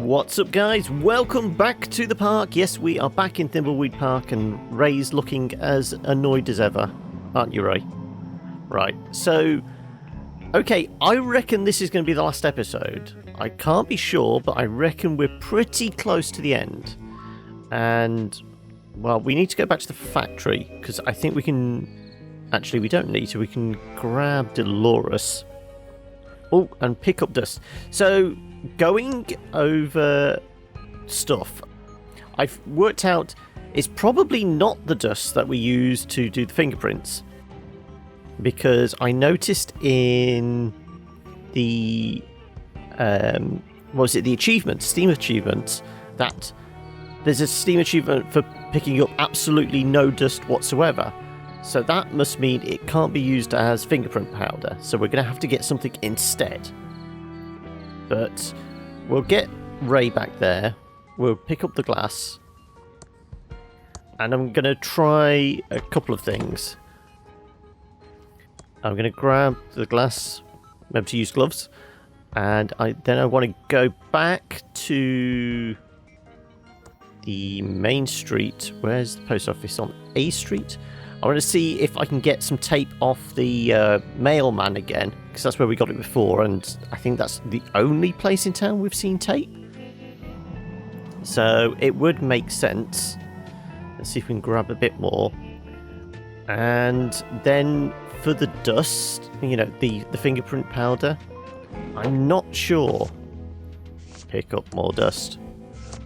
What's up, guys? Welcome back to the park. Yes, we are back in Thimbleweed Park, and Ray's looking as annoyed as ever. Aren't you, Ray? Right, so... Okay, I reckon this is going to be the last episode. I can't be sure, but I reckon we're pretty close to the end. And, well, we need to go back to the factory, because I think we can... Actually, we don't need to. We can grab Dolores. Oh, and pick up dust. So... Going over stuff, I've worked out it's probably not the dust that we use to do the fingerprints, because I noticed in the the achievements, Steam achievements, that there's a Steam achievement for picking up absolutely no dust whatsoever. So that must mean it can't be used as fingerprint powder. So we're going to have to get something instead. But we'll get Ray back there. We'll pick up the glass. And I'm going to try a couple of things. I'm going to grab the glass. Remember to use gloves. And then I want to go back to the main street. Where's the post office? On A Street? I want to see if I can get some tape off the mailman again, because that's where we got it before, and I think that's the only place in town we've seen tape. So it would make sense. Let's see if we can grab a bit more. And then for the dust, you know, the fingerprint powder, I'm not sure. Pick up more dust.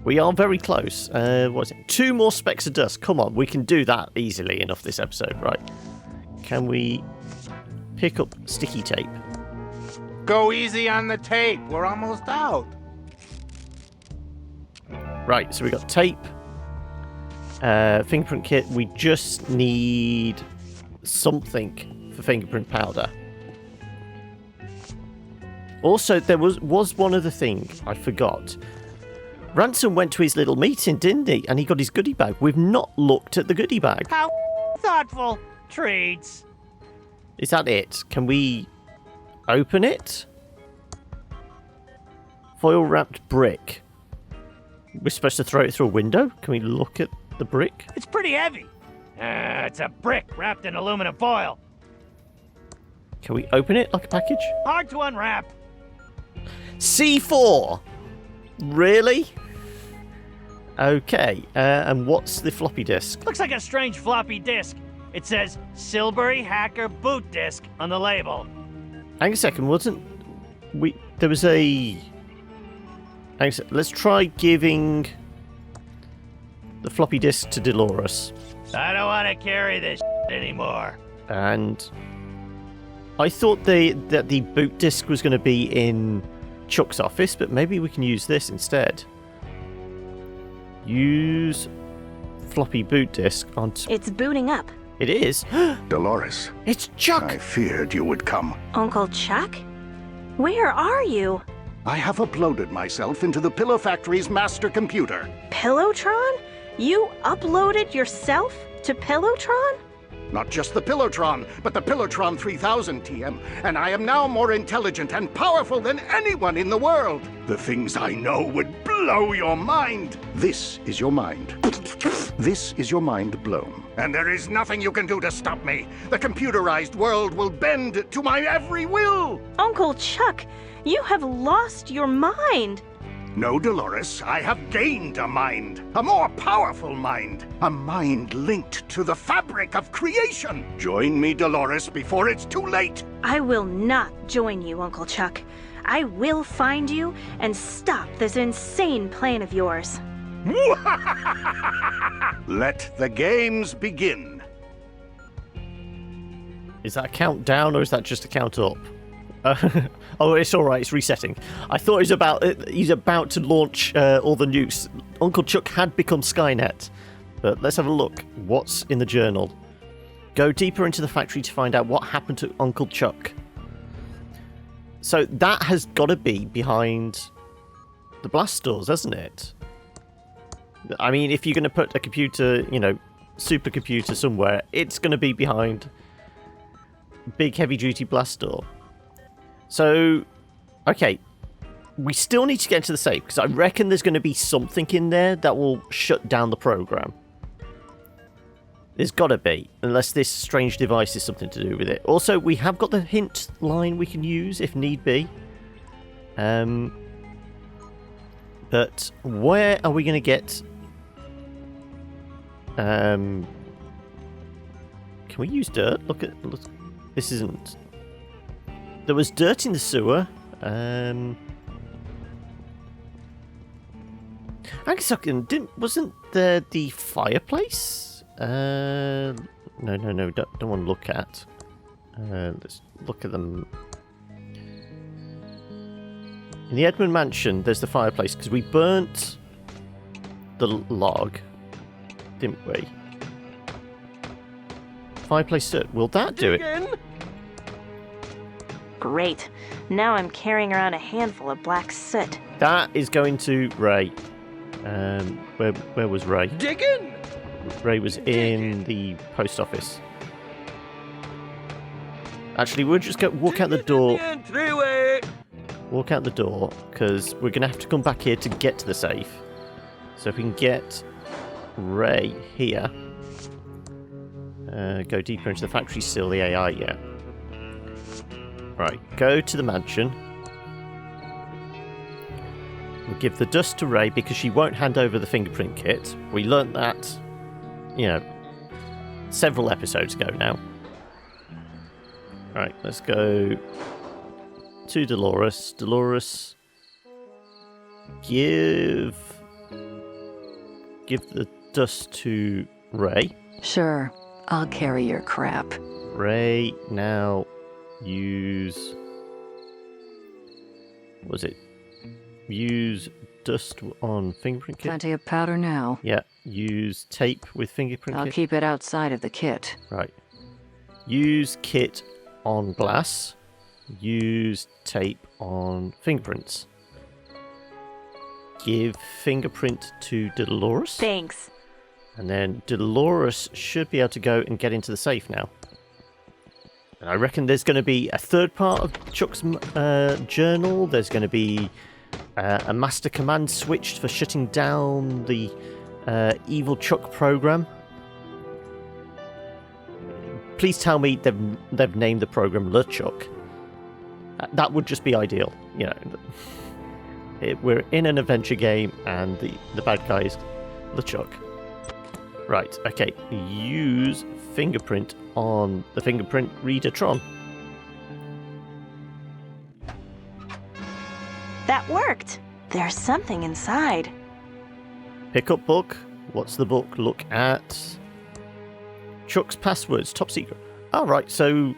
We are very close. What is it? 2 more specks of dust. Come on, we can do that easily enough this episode, right? Can we pick up sticky tape? Go easy on the tape. We're almost out. Right, so we got tape. Fingerprint kit. We just need something for fingerprint powder. Also, there was one other thing I forgot. Ransom went to his little meeting, didn't he? And he got his goodie bag. We've not looked at the goodie bag. How thoughtful. Treats. Is that it? Can we open it? Foil wrapped brick. We're supposed to throw it through a window? Can we look at the brick? It's pretty heavy. It's a brick wrapped in aluminum foil. Can we open it like a package? Hard to unwrap. C4! Really? Okay, and what's the floppy disk? Looks like a strange floppy disk. It says Silbury Hacker Boot Disk on the label. Hang on a second, there was a... Let's try giving the floppy disk to Dolores. I don't want to carry this anymore. And I thought that the boot disk was going to be in Chuck's office, but maybe we can use this instead. Use floppy boot disk on... It's booting up. It is? Dolores. It's Chuck! I feared you would come. Uncle Chuck? Where are you? I have uploaded myself into the Pillow Factory's master computer. Pillowtron? You uploaded yourself to Pillowtron? Not just the Pillowtron, but the Pillowtron 3000 TM, and I am now more intelligent and powerful than anyone in the world. The things I know would blow your mind. This is your mind. This is your mind blown. And there is nothing you can do to stop me. The computerized world will bend to my every will. Uncle Chuck, you have lost your mind. No, Dolores, I have gained a mind. A more powerful mind. A mind linked to the fabric of creation. Join me, Dolores, before it's too late. I will not join you, Uncle Chuck. I will find you and stop this insane plan of yours. Let the games begin. Is that a count down or is that just a count up? Oh, it's all right. It's resetting. I thought he's about to launch all the nukes. Uncle Chuck had become Skynet. But let's have a look. What's in the journal? Go deeper into the factory to find out what happened to Uncle Chuck. So that has got to be behind the blast doors, hasn't it? I mean, if you're going to put a computer, supercomputer somewhere, it's going to be behind big heavy-duty blast door. So, okay, we still need to get into the safe, because I reckon there's going to be something in there that will shut down the program. There's got to be, unless this strange device is something to do with it. Also, we have got the hint line we can use if need be. But where are we going to get... Can we use dirt? Look, this isn't... There was dirt in the sewer. I guess wasn't there the fireplace? No, don't want to look at. Let's look at them. In the Edmund Mansion, there's the fireplace, because we burnt the log, didn't we? Fireplace soot. Will that do it? Great. Now I'm carrying around a handful of black soot. That is going to Ray. Where was Ray? Diggin'! Ray was in the post office. Actually, we'll just walk out the door. Walk out the door, because we're going to have to come back here to get to the safe. So if we can get Ray here. Go deeper into the factory, still the AI, yeah. Right, go to the mansion. We'll give the dust to Ray, because she won't hand over the fingerprint kit. We learnt that, several episodes ago now. Right, let's go to Dolores. Dolores, give the dust to Ray. Sure, I'll carry your crap. Ray, now use... What was it? Use dust on fingerprint kit. Plenty of powder now. Yeah, use tape with fingerprint I'll kit. keep it outside of the kit. Right. Use kit on glass. Use tape on fingerprints. Give fingerprint to Dolores. Thanks. And then Dolores should be able to go and get into the safe now. And I reckon there's going to be a third part of Chuck's journal. There's going to be a master command switched for shutting down the evil Chuck program. Please tell me they've named the program LeChuck. That would just be ideal. We're in an adventure game and the bad guy is LeChuck. Right, okay. Use fingerprint on the fingerprint reader-tron. That worked. There's something inside. Pick up book. What's the book? Look at Chuck's passwords. Top secret. All right, so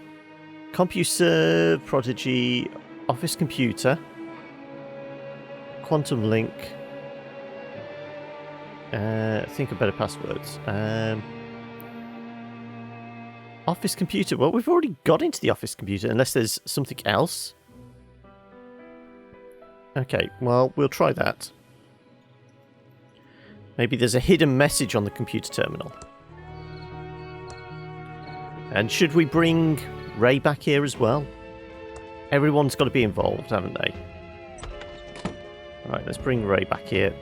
CompuServe, Prodigy, Office Computer, Quantum Link. Think of better passwords. Office Computer. Well, we've already got into the Office Computer, unless there's something else. Okay, well, we'll try that. Maybe there's a hidden message on the computer terminal. And should we bring Ray back here as well? Everyone's got to be involved, haven't they? Right, let's bring Ray back here.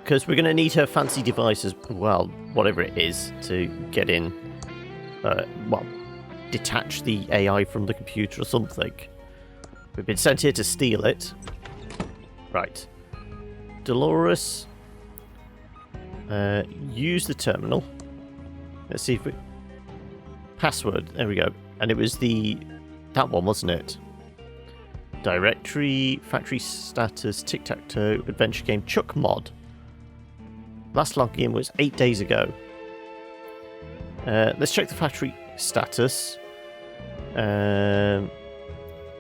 Because we're going to need her fancy device as well, whatever it is, to get in. Detach the AI from the computer or something. We've been sent here to steal it. Right. Dolores. Use the terminal. Let's see if we... Password. There we go. And it was that one, wasn't it? Directory, factory status, tic-tac-toe, adventure game, Chuck mod. Last login was 8 days ago. Let's check the factory status.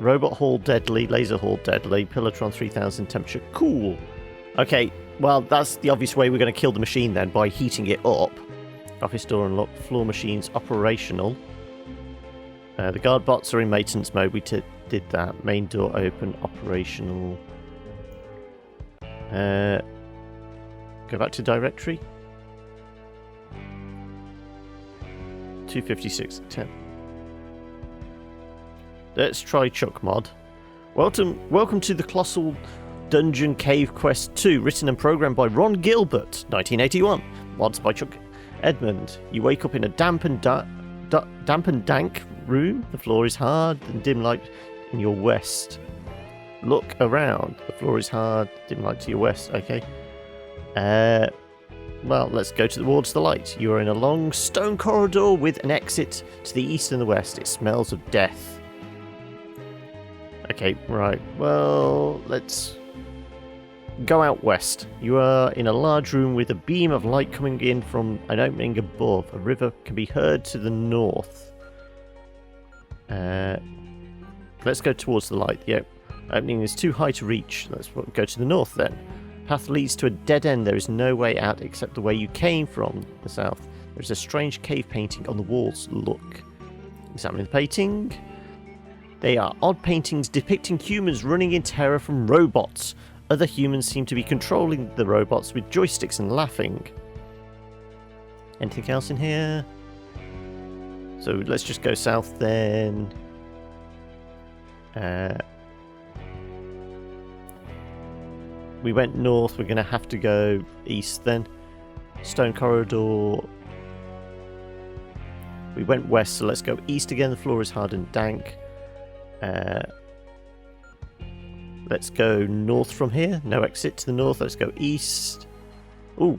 Robot Hall deadly, Laser Hall deadly, Pillowtron 3000 temperature cool. Okay, well that's the obvious way we're going to kill the machine then, by heating it up. Office door unlocked, floor machines operational. The guard bots are in maintenance mode, we did that. Main door open, operational. Go back to directory. 256.10. Let's try Chuck mod. Welcome to the Colossal Dungeon Cave Quest 2, written and programmed by Ron Gilbert, 1981. Mods by Chuck Edmund. You wake up in a damp and dank room. The floor is hard and dim light in your west. Look around. The floor is hard, dim light to your west. Okay. Well, let's go towards the light. You are in a long stone corridor with an exit to the east and the west. It smells of death. Okay, right. Well, let's go out west. You are in a large room with a beam of light coming in from an opening above. A river can be heard to the north. Let's go towards the light. The opening is too high to reach. Let's go to the north then. Path leads to a dead end. There is no way out except the way you came from, the south. There is a strange cave painting on the walls. Look. Examining the painting. They are odd paintings depicting humans running in terror from robots. Other humans seem to be controlling the robots with joysticks and laughing. Anything else in here? So let's just go south then. We went north, we're going to have to go east then. Stone corridor. We went west, so let's go east again. The floor is hard and dank. Let's go north from here. No exit to the north. Let's go east. Ooh.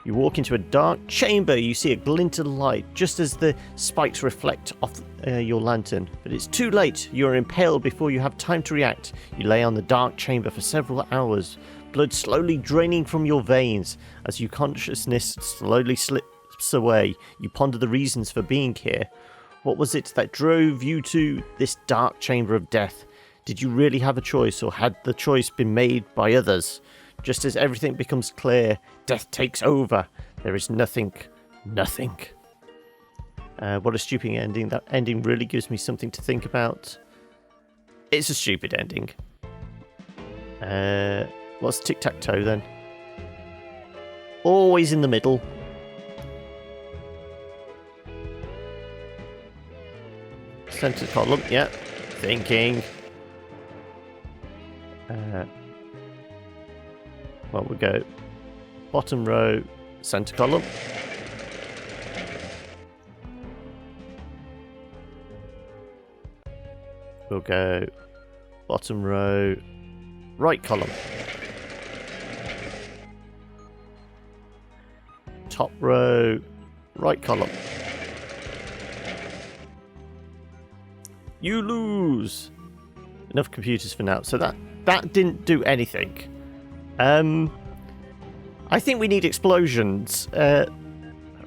You walk into a dark chamber. You see a glint of light just as the spikes reflect off your lantern. But it's too late. You are impaled before you have time to react. You lay on the dark chamber for several hours, blood slowly draining from your veins. As your consciousness slowly slips away, you ponder the reasons for being here. What was it that drove you to this dark chamber of death? Did you really have a choice, or had the choice been made by others? Just as everything becomes clear, death takes over. There is nothing. Nothing. What a stupid ending. That ending really gives me something to think about. It's a stupid ending. What's tic-tac-toe then? Always in the middle. Center column, yeah. Thinking. Well, we'll go bottom row, center column. We'll go bottom row, right column. Top row, right column. You lose. Enough computers for now. So that didn't do anything. I think we need explosions.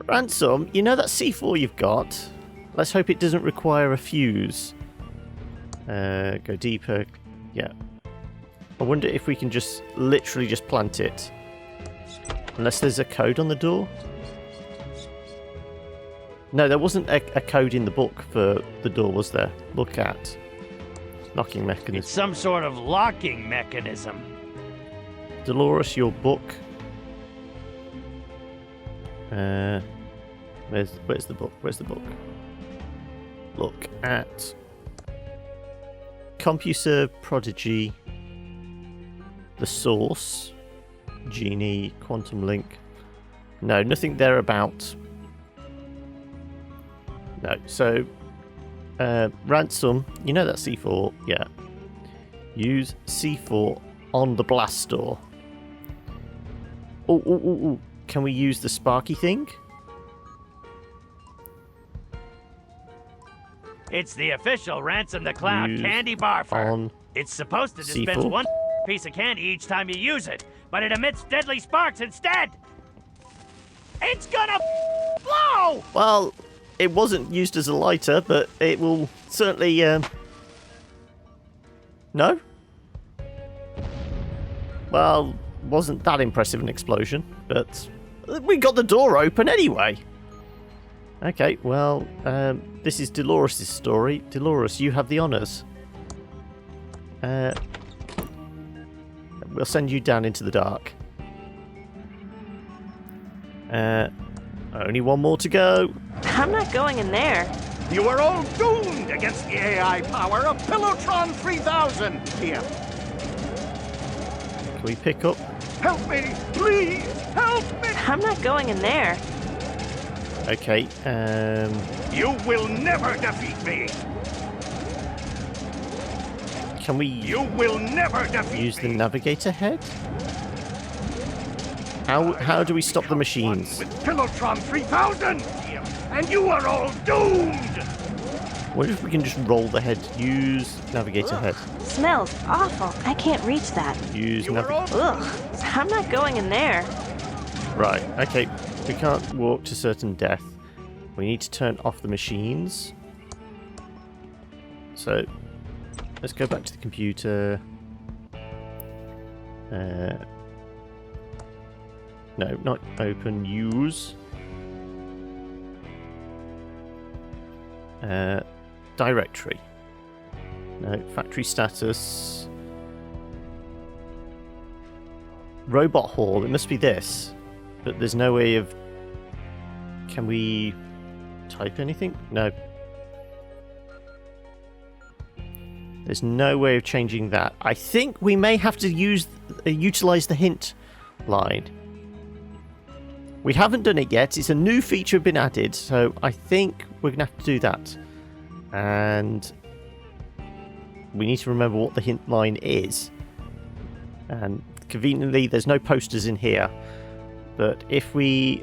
Ransom, you know that C4 you've got? Let's hope it doesn't require a fuse. Go deeper. Yeah. I wonder if we can just literally just plant it. Unless there's a code on the door. No, there wasn't a code in the book for the door, was there? Look at. Locking mechanism. It's some sort of locking mechanism. Dolores, your book. Where's the book? Where's the book? Look at CompuServe Prodigy. The Source. Genie. Quantum Link. No, nothing there about. No, so Ransom, you know that C4? Yeah. Use C4 on the blast door. Oh. Can we use the sparky thing? It's the official Ransom the Clown Use candy barfer. on It's supposed to dispense C4. one piece of candy each time you use it, but it emits deadly sparks instead. It's gonna blow! Well, it wasn't used as a lighter, but it will certainly... No? Well, wasn't that impressive an explosion, but we got the door open anyway. Okay, well, this is Dolores' story. Dolores, you have the honours. We'll send you down into the dark. Only one more to go. I'm not going in there. You are all doomed against the AI power of Pillowtron 3000 TM. Can we pick up? Help me, please, help me! I'm not going in there. Okay, You will never defeat me! can we You will never defeat use the me! navigator head? How do we stop the machines? With Pillowtron 3000 TM, and you are all doomed! What if we can just roll the head? Use navigator head. Smells awful. I can't reach that. Use You are navigator. all Ugh. I'm not going in there. Right, okay. We can't walk to certain death. We need to turn off the machines. So, let's go back to the computer. No, not open. Use. Directory. No, factory status. Robot hall. It must be this. But there's no way of... Can we type anything? No. There's no way of changing that. I think we may have to utilize the hint line. We haven't done it yet. It's a new feature been added, so I think we're going to have to do that. And we need to remember what the hint line is. And conveniently, there's no posters in here. But if we'll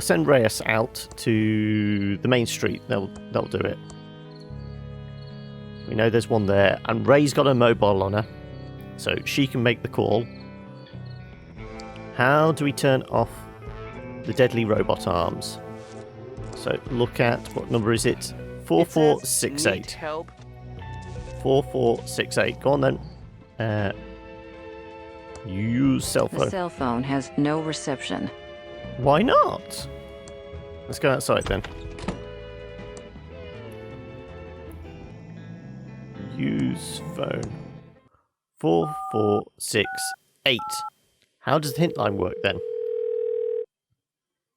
send Reyes out to the main street, they'll do it. We know there's one there, and Ray's got a mobile on her, so she can make the call. How do we turn off the deadly robot arms? So look at, what number is it? 4468. Help. 4468. Go on then. Use cell The phone. cell phone has no reception. Why not? Let's go outside then. Use phone. 4468. How does the hint line work then?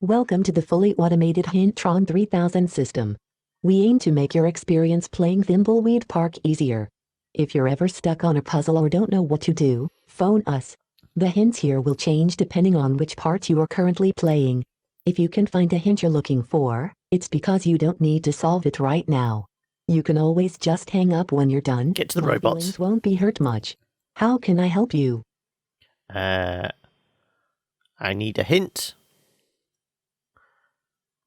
Welcome to the fully automated Hintron 3000 system. We aim to make your experience playing Thimbleweed Park easier. If you're ever stuck on a puzzle or don't know what to do, phone us. The hints here will change depending on which part you are currently playing. If you can find a hint you're looking for, it's because you don't need to solve it right now. You can always just hang up when you're done. Get to the My robots. feelings won't be hurt much. How can I help you? I need a hint.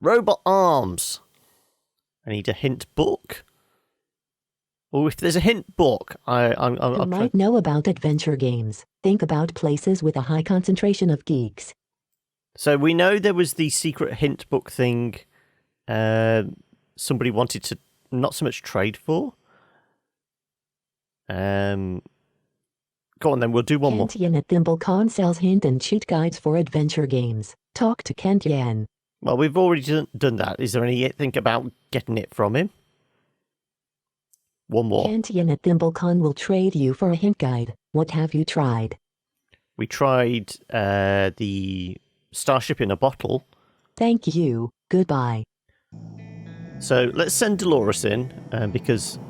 Robot arms. I need a hint book. Or if there's a hint book, You I'll might know about adventure games. Think about places with a high concentration of geeks. So we know there was the secret hint book thing somebody wanted to not so much trade for. Go on then, we'll do one more. Kent Yen at ThimbleCon sells hint and cheat guides for adventure games. Talk to Kent Yen. Well, we've already done that. Is there anything about getting it from him? One more. Kent Yen at ThimbleCon will trade you for a hint guide. What have you tried? We tried the Starship in a bottle. Thank you. Goodbye. So let's send Dolores in, because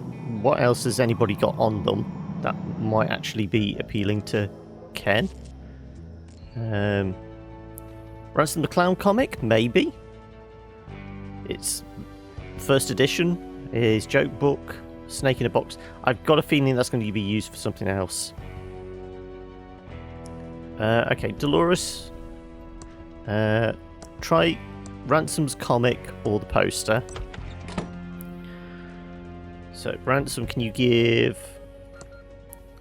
what else has anybody got on them that might actually be appealing to Ken? Ransom the Clown comic? Maybe. It's first edition. His joke book, Snake in a Box. I've got a feeling that's going to be used for something else. Okay, Dolores. Try Ransom's comic or the poster. So, Ransom, can you give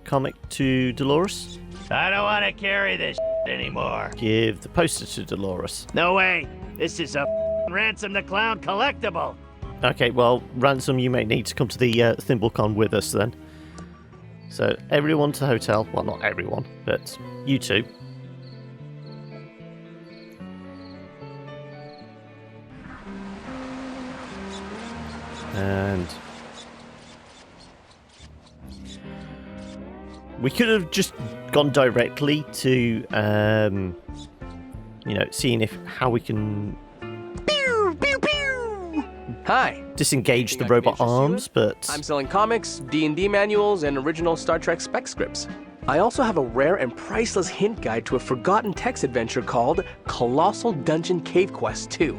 comic to Dolores? I don't want to carry this anymore. Give the poster to Dolores. No way. This is a Ransom the Clown collectible. Okay, well, Ransom, you may need to come to the ThimbleCon with us then. So, everyone to the hotel. Well, not everyone, but you two. And we could have just gone directly to, seeing how we can. Pew, pew, pew. Hi. disengage the Anything I can robot interest you in? arms, but I'm selling comics, D&D manuals, and original Star Trek spec scripts. I also have a rare and priceless hint guide to a forgotten text adventure called Colossal Dungeon Cave Quest 2.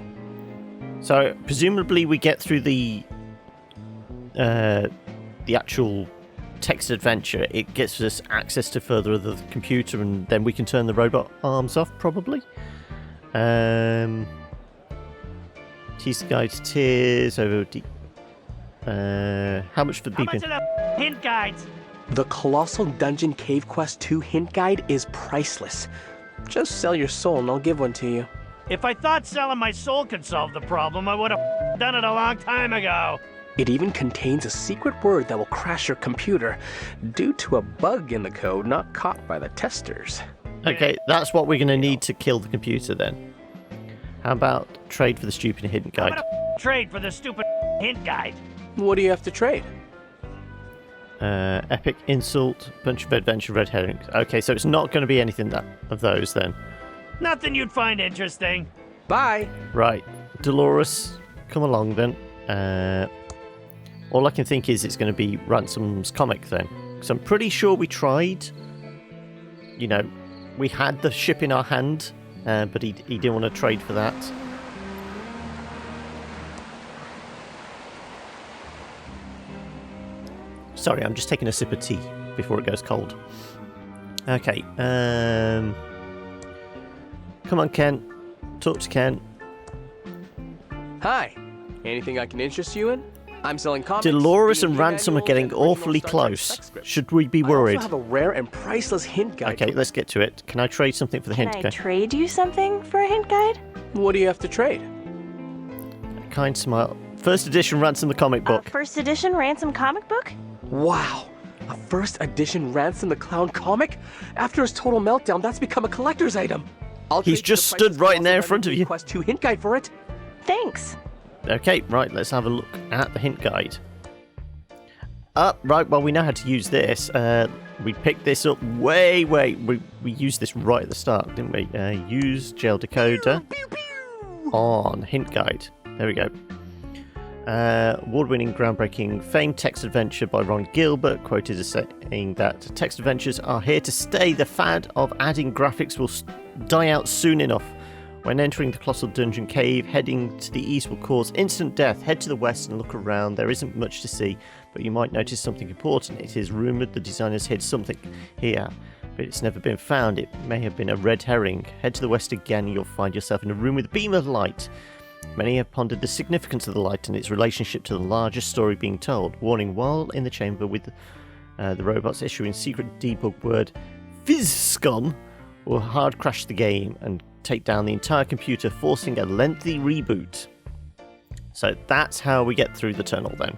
so presumably we get through the actual text adventure. It gets us access to further of the computer, and then we can turn the robot arms off, probably. Tease guide to tears over deep. How much for How much beeping? are the hint guides? The Colossal Dungeon Cave Quest 2 hint guide is priceless. Just sell your soul and I'll give one to you. If I thought selling my soul could solve the problem, I would have done it a long time ago. It even contains a secret word that will crash your computer due to a bug in the code not caught by the testers. Okay, that's what we're going to need to kill the computer then. How about trade for the stupid hidden I'm guide? gonna trade for the stupid hint guide. What do you have to trade? Epic insult, bunch of adventure red herrings. Okay, so it's not going to be anything of those then. Nothing you'd find interesting. Bye! Right, Dolores, come along then. All I can think is it's going to be Ransom's comic then. Because I'm pretty sure we tried. You know, we had the ship in our hand, but he didn't want to trade for that. Sorry, I'm just taking a sip of tea before it goes cold. Okay, come on, Ken. Talk to Ken. Hi! Anything I can interest you in? I'm selling comics. Dolores and D&D Ransom are manuals, getting and original awfully Star Trek close. spec scripts. Should we be I worried? also have a rare and priceless hint guide. Okay, let's get to it. Can I trade something for the Can hint I guide? trade you something for a hint guide? What do you have to trade? Kind smile. First edition Ransom the comic A book. first edition Ransom comic book? Wow! A first edition Ransom the Clown comic? After his total meltdown, that's become a collector's item. I'll He's trade you just the stood priceless right in there in Colossal front of Dungeon you. Quest 2 hint guide for it. Thanks. Okay, right, let's have a look at the hint guide. Right, well, we know how to use this. We picked this up we used this right at the start, didn't we? Use jail decoder on hint guide. There we go. Award-winning, groundbreaking, famed text adventure by Ron Gilbert, quoted as saying that text adventures are here to stay. The fad of adding graphics will die out soon enough. When entering the Colossal Dungeon Cave, heading to the east will cause instant death. Head to the west and look around. There isn't much to see, but you might notice something important. It is rumoured the designers hid something here, but it's never been found. It may have been a red herring. Head to the west again and you'll find yourself in a room with a beam of light. Many have pondered the significance of the light and its relationship to the larger story being told. Warning, while in the chamber with the robots issuing secret debug word FizzScum will hard crash the game and take down the entire computer, forcing a lengthy reboot. So that's how we get through the tunnel then.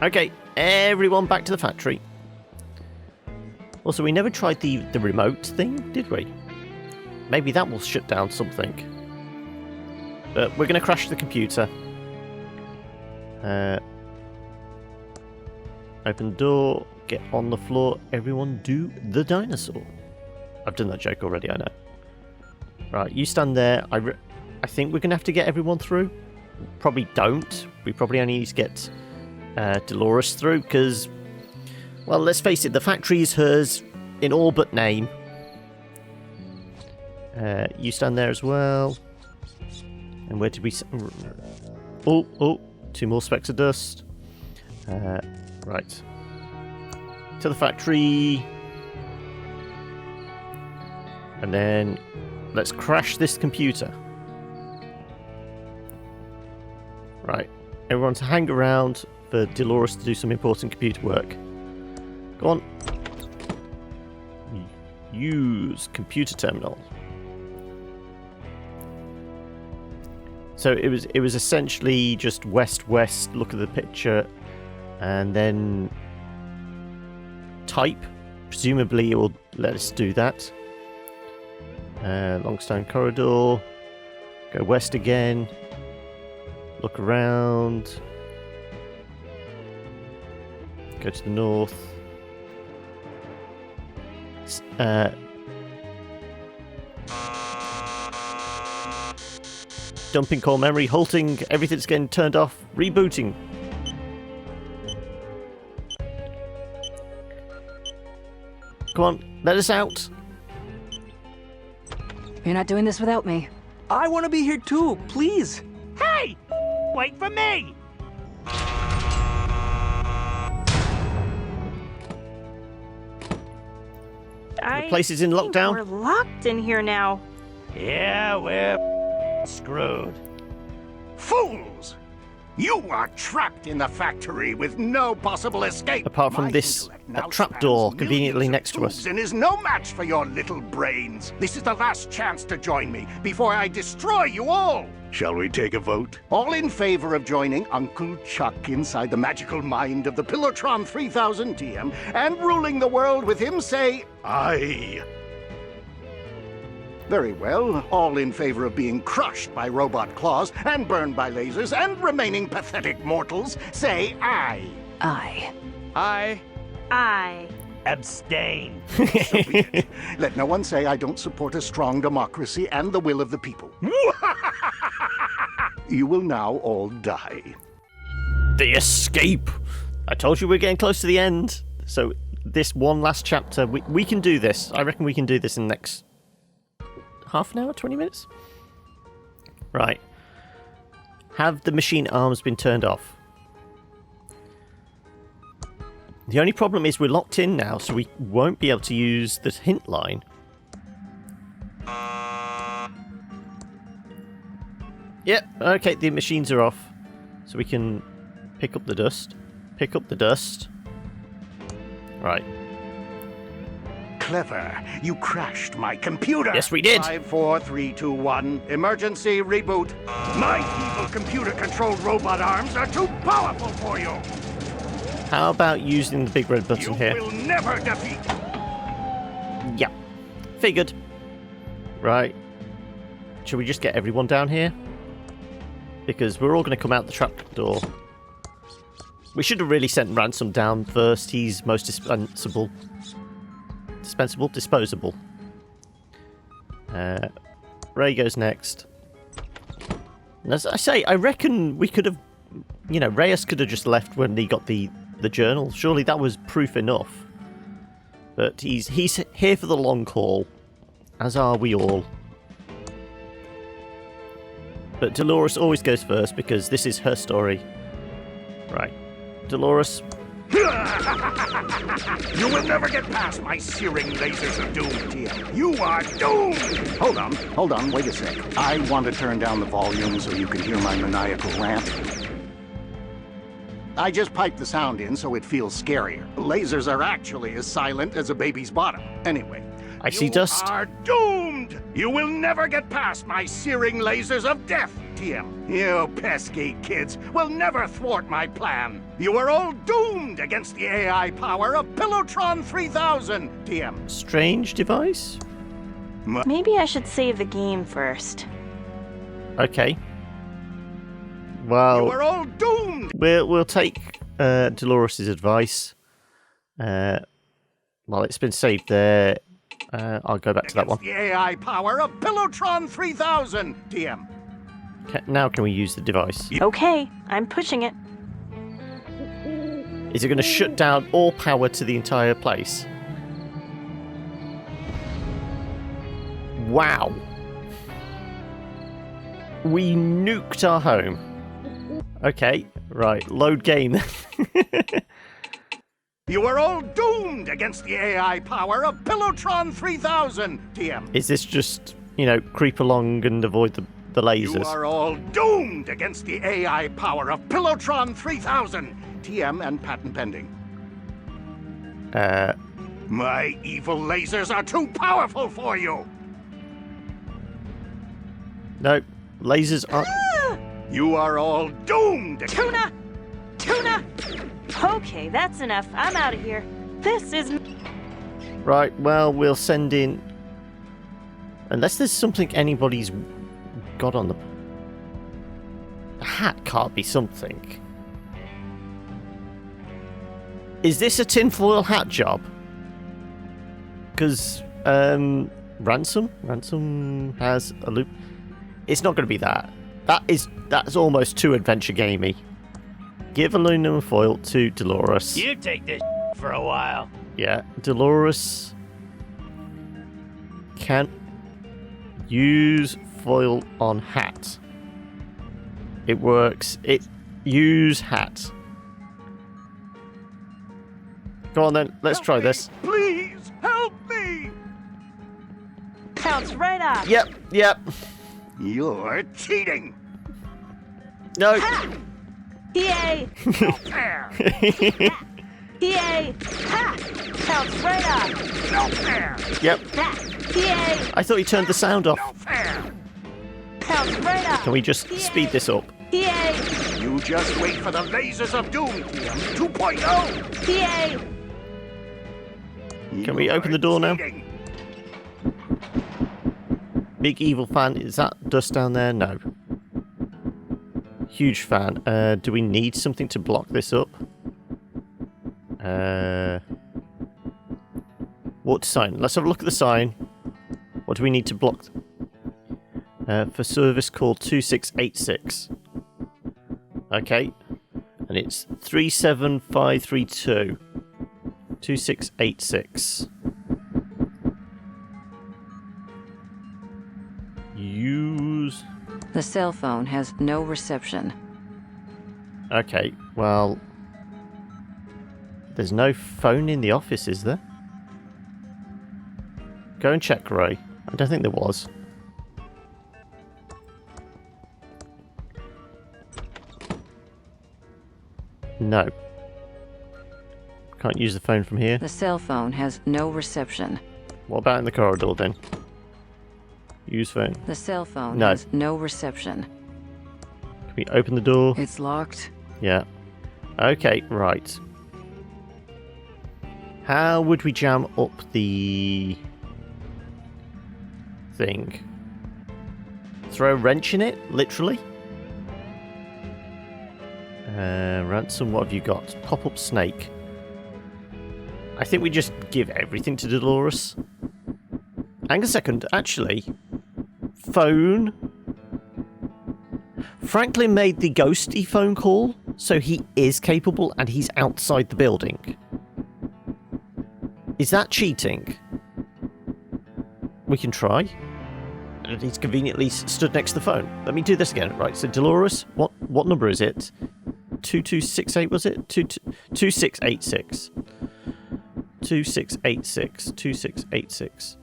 Okay, everyone back to the factory. Also, we never tried the remote thing, did we? Maybe that will shut down something. But we're going to crash the computer. Open the door, get on the floor, everyone do the dinosaur. I've done that joke already, I know. Right, you stand there. I think we're going to have to get everyone through. Probably don't. We probably only need to get Dolores through because, well, let's face it, the factory is hers in all but name. You stand there as well. And where did we... Oh, 2 more specks of dust. Right. To the factory. And then let's crash this computer. Right. Everyone to hang around for Dolores to do some important computer work. Go on. Use computer terminal. So it was essentially just west, look at the picture, and then type. Presumably it will let us do that. Long stone corridor. Go west again. Look around. Go to the north. Dumping core memory, halting, everything's getting turned off, rebooting. Come on, let us out. You're not doing this without me. I want to be here too, please. Hey! Wait for me! The place is in lockdown. We're locked in here now. Yeah, we're screwed. Fools! You are trapped in the factory with no possible escape. Apart from My this intellect now trapdoor spans conveniently millions next of to us. tubes and is no match for your little brains. This is the last chance to join me before I destroy you all. Shall we take a vote? All in favor of joining Uncle Chuck inside the magical mind of the Pillowtron 3000 TM and ruling the world with him, say aye. Very well. All in favor of being crushed by robot claws and burned by lasers and remaining pathetic mortals, say aye. Aye. Aye. I. Abstain. So be it. Let no one say I don't support a strong democracy and the will of the people. You will now all die. The escape! I told you we're getting close to the end. So this one last chapter, we can do this. I reckon we can do this in the next half an hour, 20 minutes? Right. Have the machine arms been turned off? The only problem is we're locked in now, so we won't be able to use the hint line. Yep, okay, the machines are off. So we can pick up the dust. Pick up the dust. Right. Clever. You crashed my computer. Yes, we did. 5, 4, 3, 2, 1. Emergency reboot. My evil computer-controlled robot arms are too powerful for you. How about using the big red button You here? will never defeat. Yeah. Figured. Right. Should we just get everyone down here? Because we're all going to come out the trapdoor. We should have really sent Ransom down first. He's most dispensable. Disposable. Ray goes next. And as I say, I reckon we could have... You know, Reyes could have just left when he got the journal. Surely that was proof enough. But he's here for the long haul. As are we all. But Dolores always goes first because this is her story. Right. Dolores. You will never get past my searing lasers of doom, TM. You are doomed! Hold on, wait a sec. I want to turn down the volume so you can hear my maniacal rant. I just piped the sound in so it feels scarier. Lasers are actually as silent as a baby's bottom. Anyway. I see dust. You are doomed! You will never get past my searing lasers of death, TM. You pesky kids will never thwart my plan. You are all doomed against the AI power of Pillowtron 3000, TM. Strange device? Maybe I should save the game first. Okay. You Well, are all doomed! we'll take Dolores' advice. Well, it's been saved there. I'll go back to that one. The AI power of Pillowtron 3000, TM. Now can we use the device? Okay, I'm pushing it. Is it going to shut down all power to the entire place? Wow. We nuked our home. Okay, right. Load game. You are all doomed against the AI power of Pillowtron 3000, TM. Is this just, you know, creep along and avoid the lasers? You are all doomed against the AI power of Pillowtron 3000, TM and patent pending. My evil lasers are too powerful for you. No, lasers aren't... You are all doomed. Tuna! Tuna! Okay, that's enough. I'm out of here. This is... Right, well, we'll send in... Unless there's something anybody's got on the... A hat can't be something. Is this a tinfoil hat job? Because, Ransom has a loop... It's not going to be that. That's almost too adventure gamey. Give aluminum foil to Dolores. You take this for a while. Yeah, Dolores can use foil on hat. It works. Use hat. Go on then, let's try this. Please help me! Counts right up. Yep. You're cheating! No. Yay! Fair! Yay! Ha! Counts right up. No fair! Yep. Yay! I thought you turned the sound off. No fair! Counts right up. Can we just speed this up? Yay! You just wait for the lasers of doom, TM 2.0! Yay! Can we open the door now? Cheating. Big evil fan. Is that dust down there? No. Huge fan. Do we need something to block this up? What sign? Let's have a look at the sign. What do we need to block? For service call 2686. Okay. And it's 37532. 2686. Use... The cell phone has no reception. Okay, well... There's no phone in the office, is there? Go and check, Ray. I don't think there was. No. Can't use the phone from here. The cell phone has no reception. What about in the corridor then? Use phone. The cell phone No. has no reception. Can we open the door? It's locked. Yeah. Okay, right. How would we jam up the thing? Throw a wrench in it? Literally? Ransom, what have you got? Pop-up snake. I think we just give everything to Dolores. Hang a second, actually. Phone. Franklin made the ghosty phone call, so he is capable and he's outside the building. Is that cheating? We can try. And he's conveniently stood next to the phone. Let me do this again. Right, so Dolores, what number is it? 2268, was it? 2686. 2686. 2686.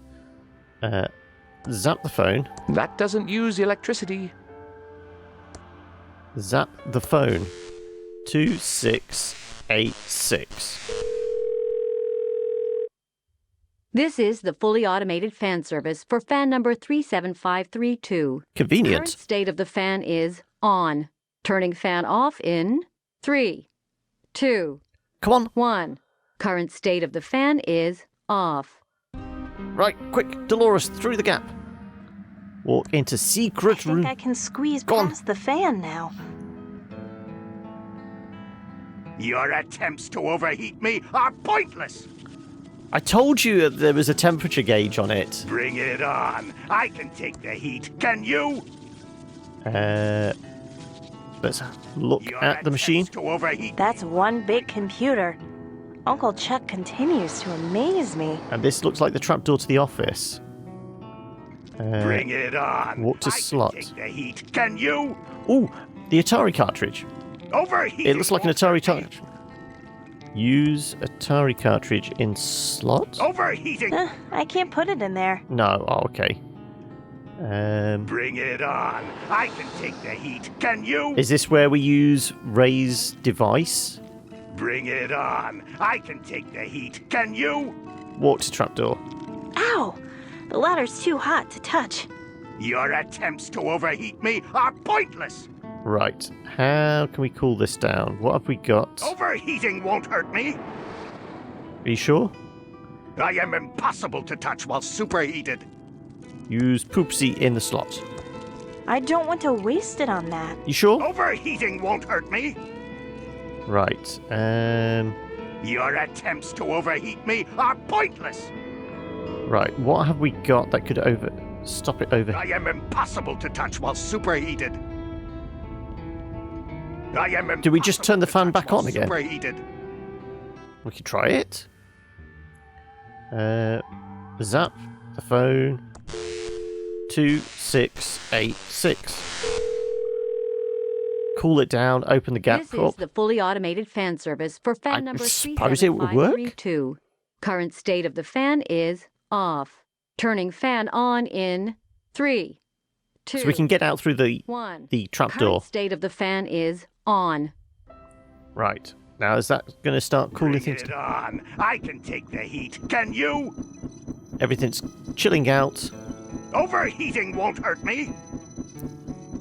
Zap the phone. That doesn't use electricity. Zap the phone. 2686. This is the fully automated fan service for fan number 37532. Convenient. Current state of the fan is on. Turning fan off in 3, 2, Come on. 1. Current state of the fan is off. Right, quick, Dolores, through the gap. Walk into secret I room. think I can squeeze Go on. past the fan now. Your attempts to overheat me are pointless! I told you there was a temperature gauge on it. Bring it on! I can take the heat, can you? Let's look Your at the machine. attempts to overheat That's one big computer. Uncle Chuck continues to amaze me. And this looks like the trapdoor to the office. Bring it on! walk to I slot. can take the heat, can you? Ooh, the Atari cartridge. Overheat! It looks like an Atari cartridge. Use Atari cartridge in slot? Overheating! I can't put it in there. No, oh, okay. Bring it on! I can take the heat, can you? Is this where we use Ray's device? Bring it on! I can take the heat, can you? Walk to trapdoor. Ow! The ladder's too hot to touch. Your attempts to overheat me are pointless! Right, how can we cool this down? What have we got? Overheating won't hurt me! Are you sure? I am impossible to touch while superheated. Use Poopsie in the slot. I don't want to waste it on that. You sure? Overheating won't hurt me! Right, Your attempts to overheat me are pointless! right, what have we got that could stop it over? I am impossible to touch while superheated. I am Do we just turn the fan back on again? Superheated. We could try it. Zap the phone. 2686. Cool it down. Open the gap This is the fully automated fan service for fan I number suppose it would work. 37532. Current state of the fan is off. Turning fan on in 3, 2, So we can get out through the 1. trapdoor. Current state of the fan is on. Right. Now is that going to start cooling Bring things it down? on. I can take the heat. Can you? Everything's chilling out. Overheating won't hurt me.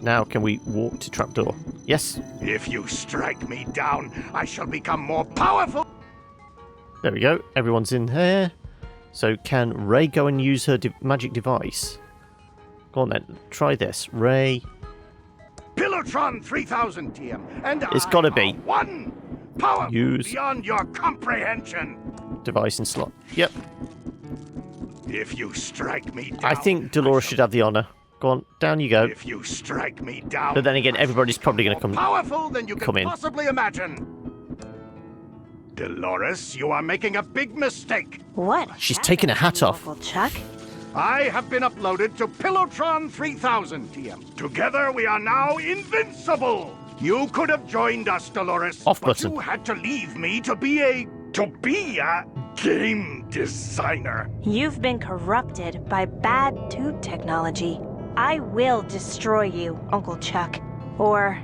Now can we walk to trapdoor? Yes. If you strike me down, I shall become more powerful. There we go. Everyone's in here. So can Ray go and use her magic device? Go on then. Try this. Ray. Pillowtron 3000 TM. And It's gotta be. One power Use beyond your comprehension. device and slot. Yep. If you strike me down, I think Dolores should have the honor. Go on. Down you go. If you strike me down, But then again, everybody's probably going to more come. powerful than you come can in. possibly imagine. Dolores, you are making a big mistake. What? She's taking her hat off. Uncle Chuck? I have been uploaded to Pillowtron 3000 TM. Together we are now invincible. You could have joined us, Dolores. Off but button. you had to leave me to be a game designer. You've been corrupted by bad tube technology. I will destroy you, Uncle Chuck. Or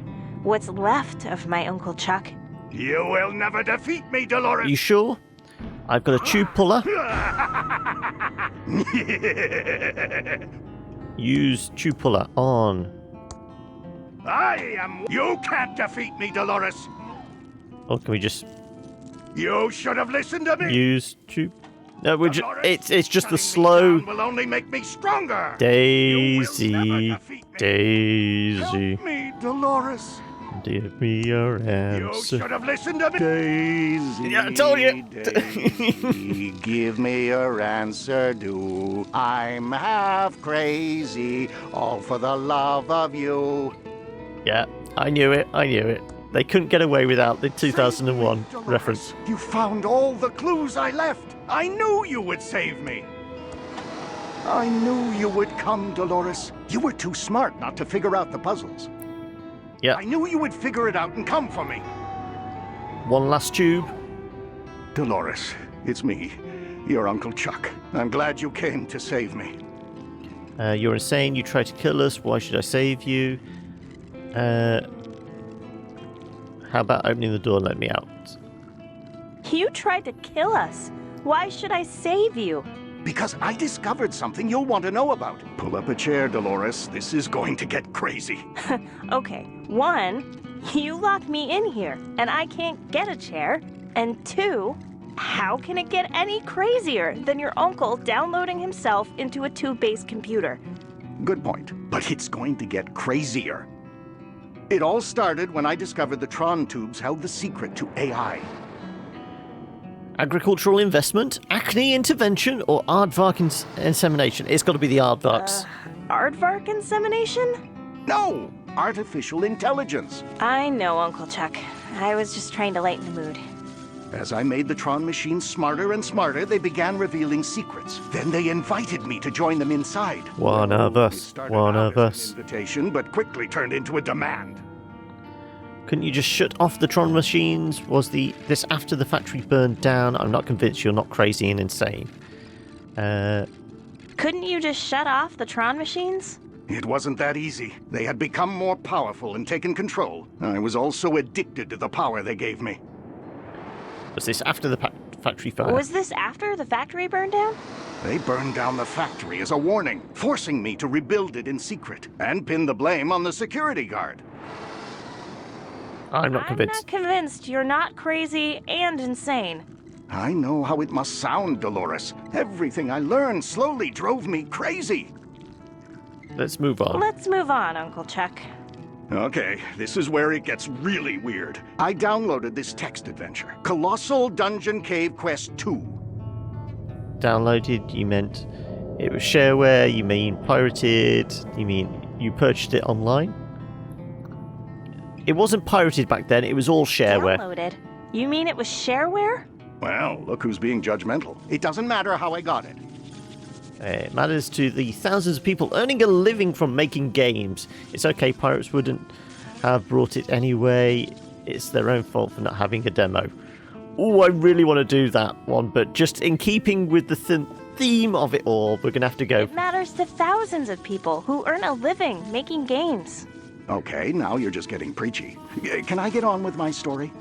what's left of my Uncle Chuck. You will never defeat me, Dolores. You sure? I've got a tube puller. Use tube puller on. I am. You can't defeat me, Dolores. Or can we just You should have listened to me. use tube? No, we're Dolores, it's just the shutting me slow. down will only make me stronger. Daisy, You will never defeat me. Daisy, Help me, Dolores. give me your You answer. should have listened to me. Daisy. Yeah, I told you. Daisy, give me your answer, do. I'm half crazy, all for the love of you. Yeah, I knew it. I knew it. They couldn't get away without the 2001 Dolores, reference. You found all the clues I left. I knew you would save me. I knew you would come, Dolores. You were too smart not to figure out the puzzles. Yeah. I knew you would figure it out and come for me. One last tube. Dolores, it's me, your Uncle Chuck. I'm glad you came to save me. You're insane. You tried to kill us. Why should I save you? How about opening the door and letting me out? You tried to kill us. Why should I save you? Because I discovered something you'll want to know about. Pull up a chair, Dolores. This is going to get crazy. Okay, 1, you locked me in here, and I can't get a chair. And 2, how can it get any crazier than your uncle downloading himself into a tube-based computer? Good point. But it's going to get crazier. It all started when I discovered the Tron tubes held the secret to AI. Agricultural investment, acne intervention, or aardvark insemination? It's got to be the aardvarks. Aardvark insemination? No! Artificial intelligence. I know, Uncle Chuck. I was just trying to lighten the mood. As I made the Tron machines smarter and smarter, they began revealing secrets. Then they invited me to join them inside. One of It us. started One out of as us. an invitation, but quickly turned into a demand. Couldn't you just shut off the Tron machines? Was this after the factory burned down? I'm not convinced you're not crazy and insane. Couldn't you just shut off the Tron machines? It wasn't that easy. They had become more powerful and taken control. I was also addicted to the power they gave me. Was this after the factory fire? Was this after the factory burned down? They burned down the factory as a warning, forcing me to rebuild it in secret and pin the blame on the security guard. I'm not I'm convinced. not convinced you're not crazy and insane. I know how it must sound, Dolores. Everything I learned slowly drove me crazy. Let's move on. Let's move on, Uncle Chuck. Okay, this is where it gets really weird. I downloaded this text adventure, Colossal Dungeon Cave Quest 2. Downloaded, you meant it was shareware, you mean pirated, you mean you purchased it online? It wasn't pirated back then, it was all shareware. Downloaded? You mean it was shareware? Well, look who's being judgmental. It doesn't matter how I got it. It matters to the thousands of people earning a living from making games. It's okay, pirates wouldn't have brought it anyway. It's their own fault for not having a demo. Oh, I really want to do that one, but just in keeping with the theme of it all, we're going to have to go. It matters to thousands of people who earn a living making games. Okay, now you're just getting preachy. Can I get on with my story?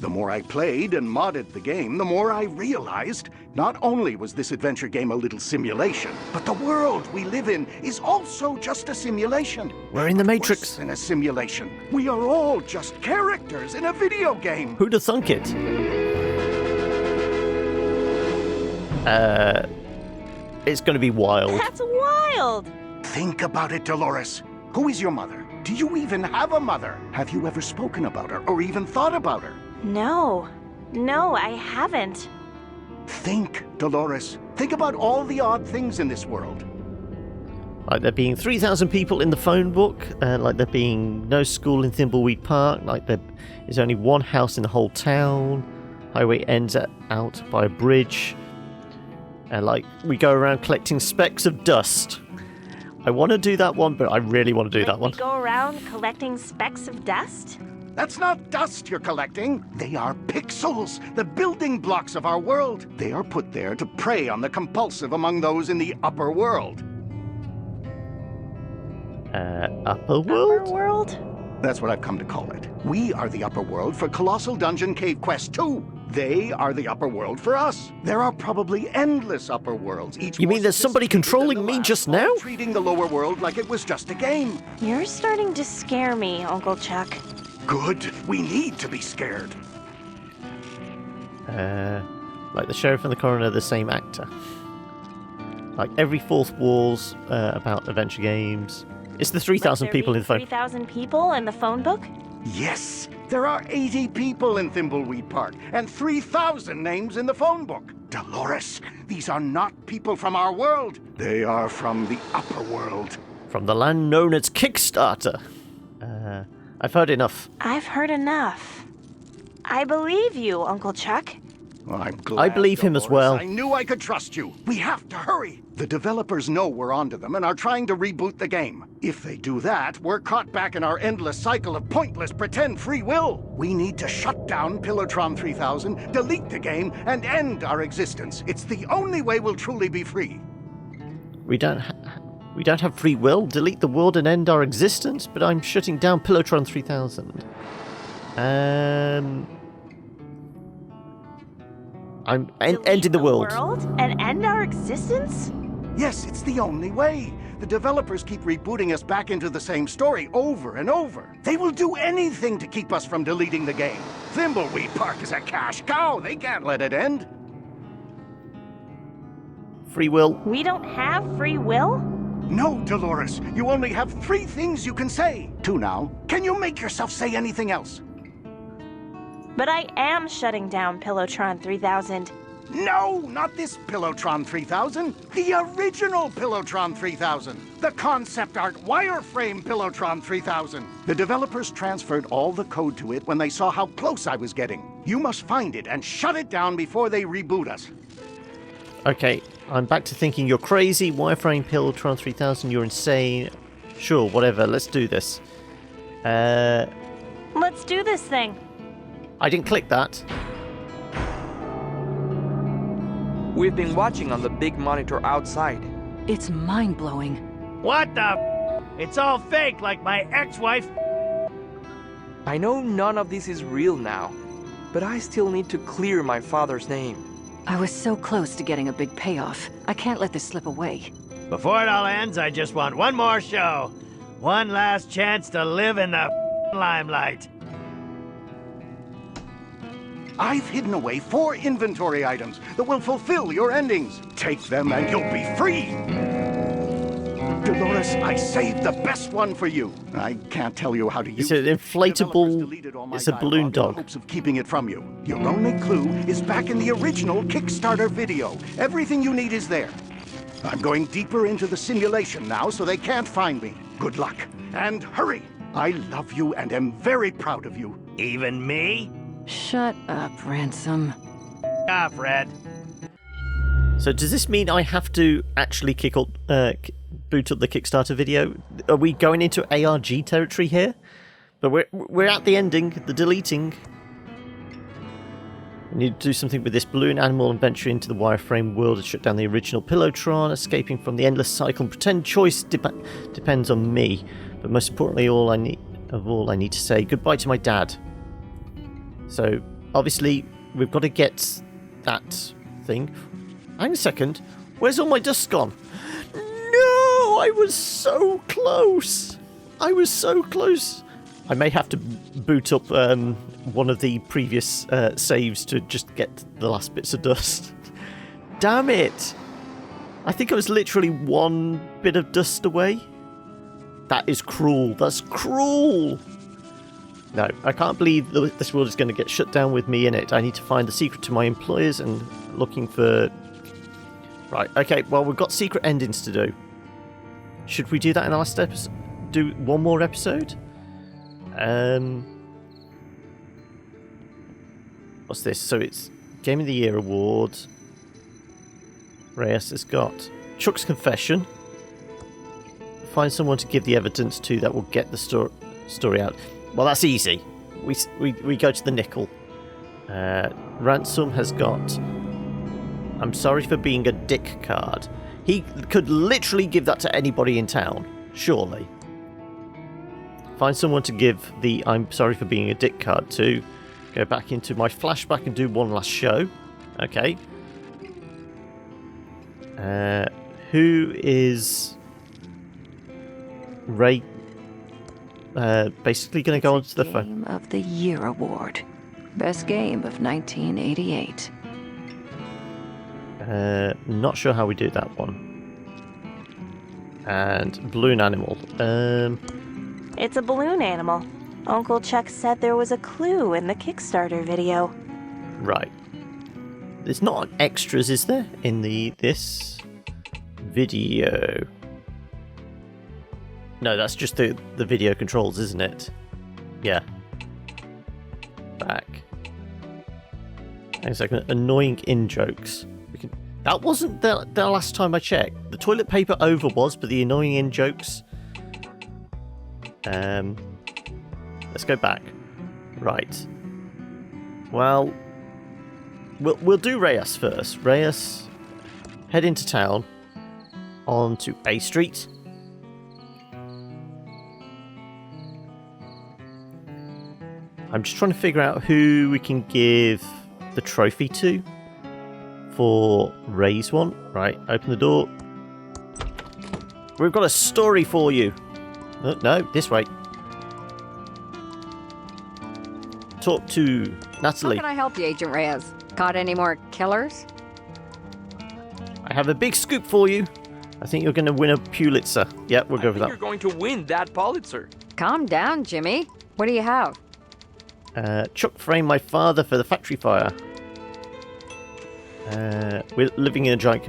The more I played and modded the game, the more I realized not only was this adventure game a little simulation, but the world we live in is also just a simulation. We're in the Matrix. Worse than a simulation. We are all just characters in a video game. Who'd have thunk it? It's going to be wild. That's wild! Think about it, Dolores. Who is your mother? Do you even have a mother? Have you ever spoken about her or even thought about her? No, I haven't. Think, Dolores. Think about all the odd things in this world. Like there being 3,000 people in the phone book, like there being no school in Thimbleweed Park, like there is only one house in the whole town, highway ends out by a bridge, and like we go around collecting specks of dust. I want to do that one, but I really want to do that one. We go around collecting specks of dust? That's not dust you're collecting. They are pixels, the building blocks of our world. They are put there to prey on the compulsive among those in the upper world. Upper world? Upper world? That's what I've come to call it. We are the upper world for Colossal Dungeon Cave Quest 2. They are the upper world for us. There are probably endless upper worlds. Each You mean more there's somebody sophisticated controlling than the me last, just all now? treating the lower world like it was just a game. You're starting to scare me, Uncle Chuck. Good. We need to be scared. Like the sheriff and the coroner are the same actor. Like every fourth wall's about adventure games. It's the 3,000 people in the phone. 3,000 people in the phone book? Yes, there are 80 people in Thimbleweed Park and 3,000 names in the phone book. Dolores, these are not people from our world. They are from the upper world. From the land known as Kickstarter. I've heard enough. I've heard enough. I believe you, Uncle Chuck. Well, I'm glad, I believe him as Dolores. well. I knew I could trust you. We have to hurry. The developers know we're onto them and are trying to reboot the game. If they do that, we're caught back in our endless cycle of pointless pretend free will. We need to shut down Pillowtron 3000, delete the game, and end our existence. It's the only way we'll truly be free. We don't have free will. Delete the world and end our existence. But I'm shutting down Pillowtron 3000. I'm ending the world. And end our existence? Yes, it's the only way. The developers keep rebooting us back into the same story over and over. They will do anything to keep us from deleting the game. Thimbleweed Park is a cash cow. They can't let it end. Free will. We don't have free will? No, Dolores. You only have 3 things you can say. 2 now. Can you make yourself say anything else? But I am shutting down Pillowtron 3000. No, not this Pillowtron 3000. The original Pillowtron 3000. The concept art wireframe Pillowtron 3000. The developers transferred all the code to it when they saw how close I was getting. You must find it and shut it down before they reboot us. Okay, I'm back to thinking you're crazy. Wireframe Pillowtron 3000, you're insane. Sure, whatever, let's do this. Let's do this thing. I didn't click that. We've been watching on the big monitor outside. It's mind-blowing. What the? It's all fake, like my ex-wife. I know none of this is real now, but I still need to clear my father's name. I was so close to getting a big payoff. I can't let this slip away. Before it all ends, I just want one more show. One last chance to live in the limelight. I've hidden away 4 inventory items that will fulfill your endings. Take them and you'll be free. Dolores, I saved the best one for you. I can't tell you how to use It's an it. inflatable... It's a balloon dialogue in dog. hopes of keeping it from you. Your only clue is back in the original Kickstarter video. Everything you need is there. I'm going deeper into the simulation now so they can't find me. Good luck. And hurry! I love you and am very proud of you. Even me? Shut up, Ransom. Ah, Fred. So does this mean I have to actually boot up the Kickstarter video? Are we going into ARG territory here? But we're at the ending, the deleting. We need to do something with this balloon animal and venture into the Wireframe World and shut down the original Pillowtron. Escaping from the endless cycle and pretend choice depends on me. But most importantly, all I need to say goodbye to my dad. So obviously we've got to get that thing. Hang a second. Where's all my dust gone? No! I was so close! I was so close! I may have to boot up one of the previous saves to just get the last bits of dust. Damn it! I think I was literally one bit of dust away. That is cruel. That's cruel! No, I can't believe this world is going to get shut down with me in it. I need to find the secret to my employers and looking for... Right, okay, well, we've got secret endings to do. Should we do that in the last episode? Do one more episode? What's this? So it's Game of the Year award. Reyes has got Chuck's confession. Find someone to give the evidence to that will get the story out. Well, that's easy. We go to the nickel. Ransom has got I'm sorry for being a dick card. He could literally give that to anybody in town, surely. Find someone to give the I'm sorry for being a dick card to. Go back into my flashback and do one last show. Okay. Who is Ray basically going to go onto the phone? Game of the Year award. Best game of 1988. Not sure how we do that one. And balloon animal. It's a balloon animal. Uncle Chuck said there was a clue in the Kickstarter video. Right. There's not extras, is there, in this video? No, that's just the video controls, isn't it? Yeah. Back. Hang a second. Annoying in-jokes. That wasn't the last time I checked. The toilet paper over was, but the annoying in-jokes... let's go back. Right. Well, we'll do Reyes first. Reyes, head into town, onto A Street. I'm just trying to figure out who we can give the trophy to for Ray's one. Right, open the door. We've got a story for you. No, this way. Talk to Natalie. How can I help you, Agent Reyes? Got any more killers? I have a big scoop for you. I think you're going to win a Pulitzer. Yeah, we'll go for that. You're going to win that Pulitzer. Calm down, Jimmy. What do you have? Chuck framed my father for the factory fire. We're living in a giant...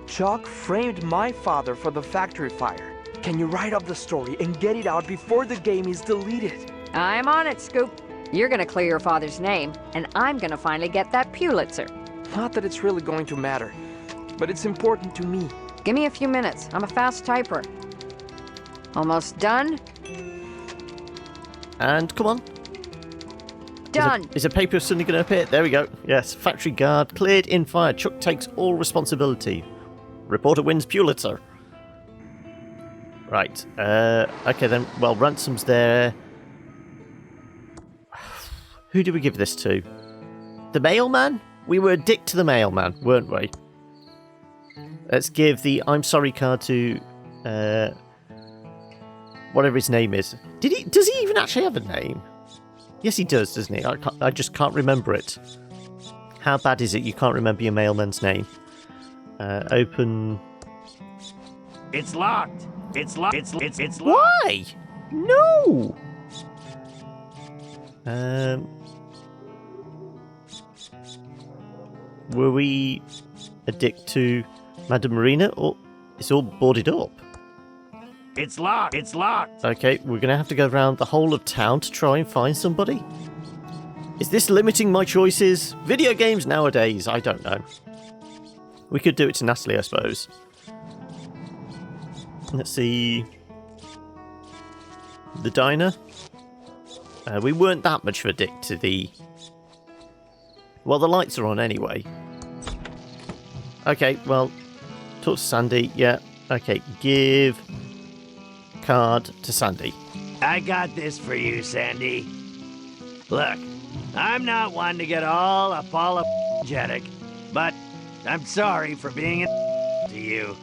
Chuck framed my father for the factory fire. Can you write up the story and get it out before the game is deleted? I'm on it, Scoop. You're gonna clear your father's name, and I'm gonna finally get that Pulitzer. Not that it's really going to matter, but it's important to me. Give me a few minutes. I'm a fast typer. Almost done? And come on. Done. Is a paper suddenly going to appear? There we go. Yes, factory guard cleared in fire. Chuck takes all responsibility. Reporter wins Pulitzer. Right. Okay then. Well, Ransom's there. Who do we give this to? The mailman? We were a dick to the mailman, weren't we? Let's give the I'm sorry card to whatever his name is. Does he even actually have a name? Yes, he does, doesn't he? I just can't remember it. How bad is it you can't remember your mailman's name? Open. It's locked. It's locked. It's locked. Why? No. Were we a dick to Madame Marina, or it's all boarded up? It's locked. It's locked. Okay, we're going to have to go around the whole of town to try and find somebody. Is this limiting my choices? Video games nowadays, I don't know. We could do it to Natalie, I suppose. Let's see. The diner. We weren't that much of a dick to the... Well, the lights are on anyway. Okay, well, talk to Sandy. Yeah, okay, give card to Sandy. I got this for you, Sandy. Look, I'm not one to get all apologetic, but I'm sorry for being a to you.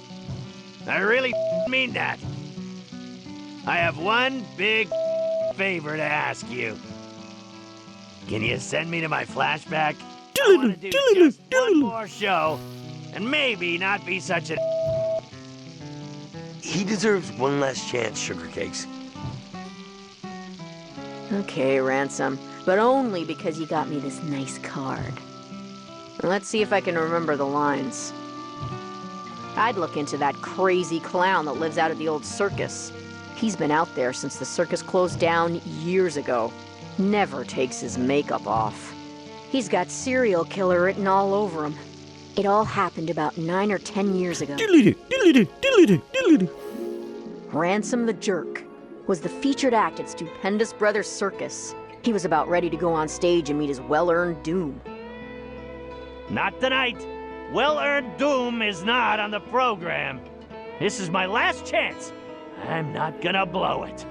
I really mean that. I have one big favor to ask you. Can you send me to my flashback? I want to do just one more show, and maybe not be such a... He deserves one last chance, Sugar Cakes. Okay, Ransom, but only because you got me this nice card. Let's see if I can remember the lines. I'd look into that crazy clown that lives out at the old circus. He's been out there since the circus closed down years ago. Never takes his makeup off. He's got serial killer written all over him. It all happened about 9 or 10 years ago. Ransom the Jerk was the featured act at Stupendous Brothers Circus. He was about ready to go on stage and meet his well-earned doom. Not tonight. Well-earned doom is not on the program. This is my last chance. I'm not gonna blow it.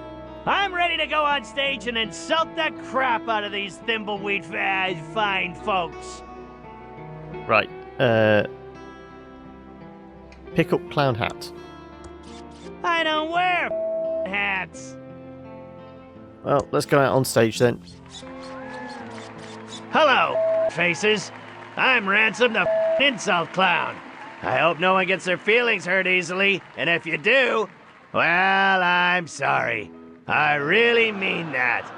I'm ready to go on stage and insult the crap out of these Thimbleweed fine folks. Right, pick up clown hat. I don't wear hats. Well, let's go out on stage then. Hello, faces. I'm Ransom the insult clown. I hope no one gets their feelings hurt easily, and if you do, well, I'm sorry. I really mean that.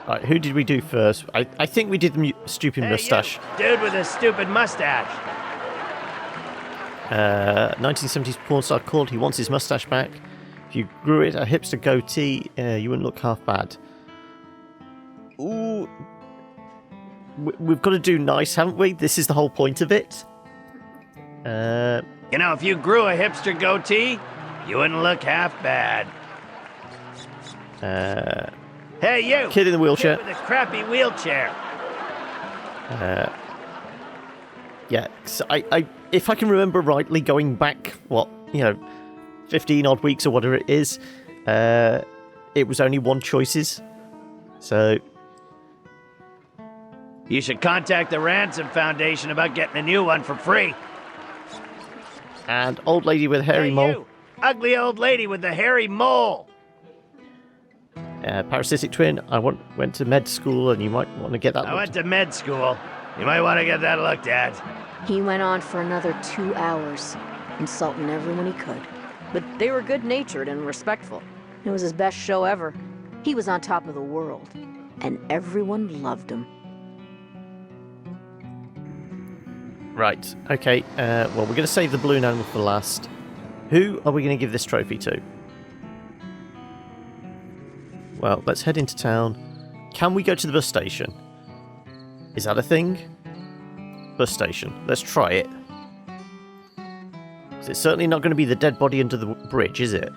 Right, who did we do first? I think we did the stupid mustache. You, dude with a stupid mustache. 1970s porn star called. He wants his mustache back. If you grew it a hipster goatee, you wouldn't look half bad. Ooh. We've got to do nice, haven't we? This is the whole point of it. You know, if you grew a hipster goatee, you wouldn't look half bad. Hey, you! Kid in the wheelchair. Kid with a crappy wheelchair. Yeah, so I, if I can remember rightly, going back, 15 odd weeks or whatever it is, it was only one choices. So... You should contact the Ransom Foundation about getting a new one for free. And old lady with a hairy mole. You, ugly old lady with the hairy mole. Parasitic twin. I went to med school, and you might want to get that. I went to med school. You might want to get that looked at. He went on for another 2 hours, insulting everyone he could. But they were good-natured and respectful. It was his best show ever. He was on top of the world, and everyone loved him. Right, okay, well, we're going to save the balloon animal for last. Who are we going to give this trophy to? Well, let's head into town. Can we go to the bus station? Is that a thing? Bus station. Let's try it. It's certainly not going to be the dead body under the bridge, is it?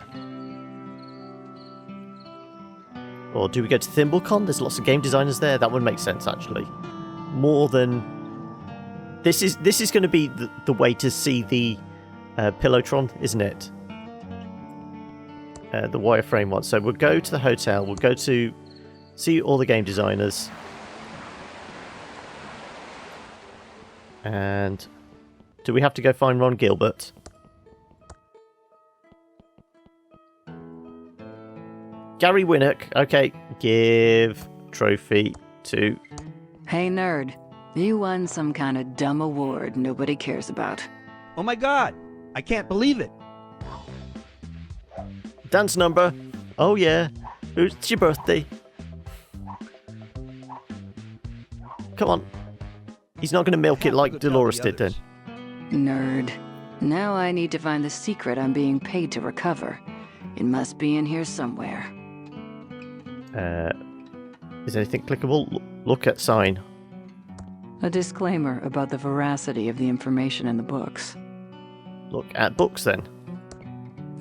Or do we go to ThimbleCon? There's lots of game designers there. That would make sense, actually. More than... This is going to be the way to see the Pillowtron, isn't it? The wireframe one. So we'll go to the hotel. We'll go to see all the game designers. And do we have to go find Ron Gilbert? Gary Winnick. Okay, give trophy to... Hey, nerd. You won some kind of dumb award nobody cares about. Oh my god! I can't believe it! Dance number. Oh yeah. It's your birthday. Come on. He's not going to milk it like Dolores did then. Nerd. Now I need to find the secret I'm being paid to recover. It must be in here somewhere. Is anything clickable? Look at sign. A disclaimer about the veracity of the information in the books. Look at books then.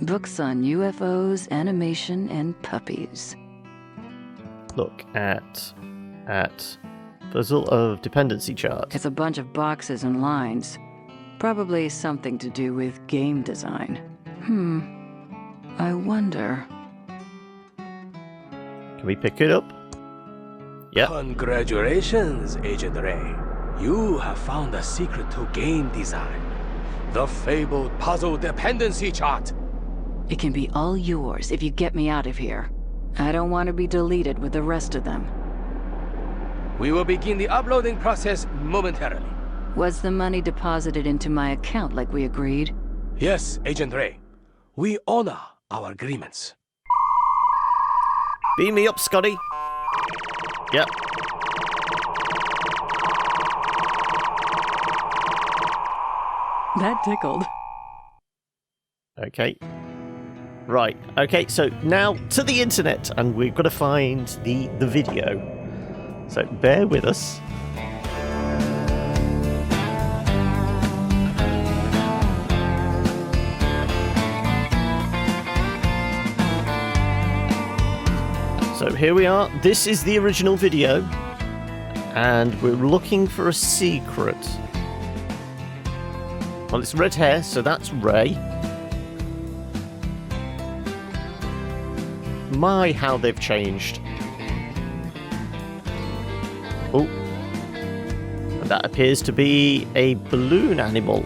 Books on UFOs, animation, and puppies. Look at puzzle of dependency chart. It's a bunch of boxes and lines. Probably something to do with game design. I wonder... Can we pick it up? Yep. Congratulations, Agent Ray. You have found the secret to game design. The fabled puzzle dependency chart. It can be all yours if you get me out of here. I don't want to be deleted with the rest of them. We will begin the uploading process momentarily. Was the money deposited into my account like we agreed? Yes, Agent Ray. We honor our agreements. Beam me up, Scotty. Yep. That tickled. Okay. Right. Okay, so now to the internet, and we've got to find the video. So bear with us. So here we are. This is the original video, and we're looking for a secret. Well, it's red hair, so that's Ray. My, how they've changed. Oh. And that appears to be a balloon animal.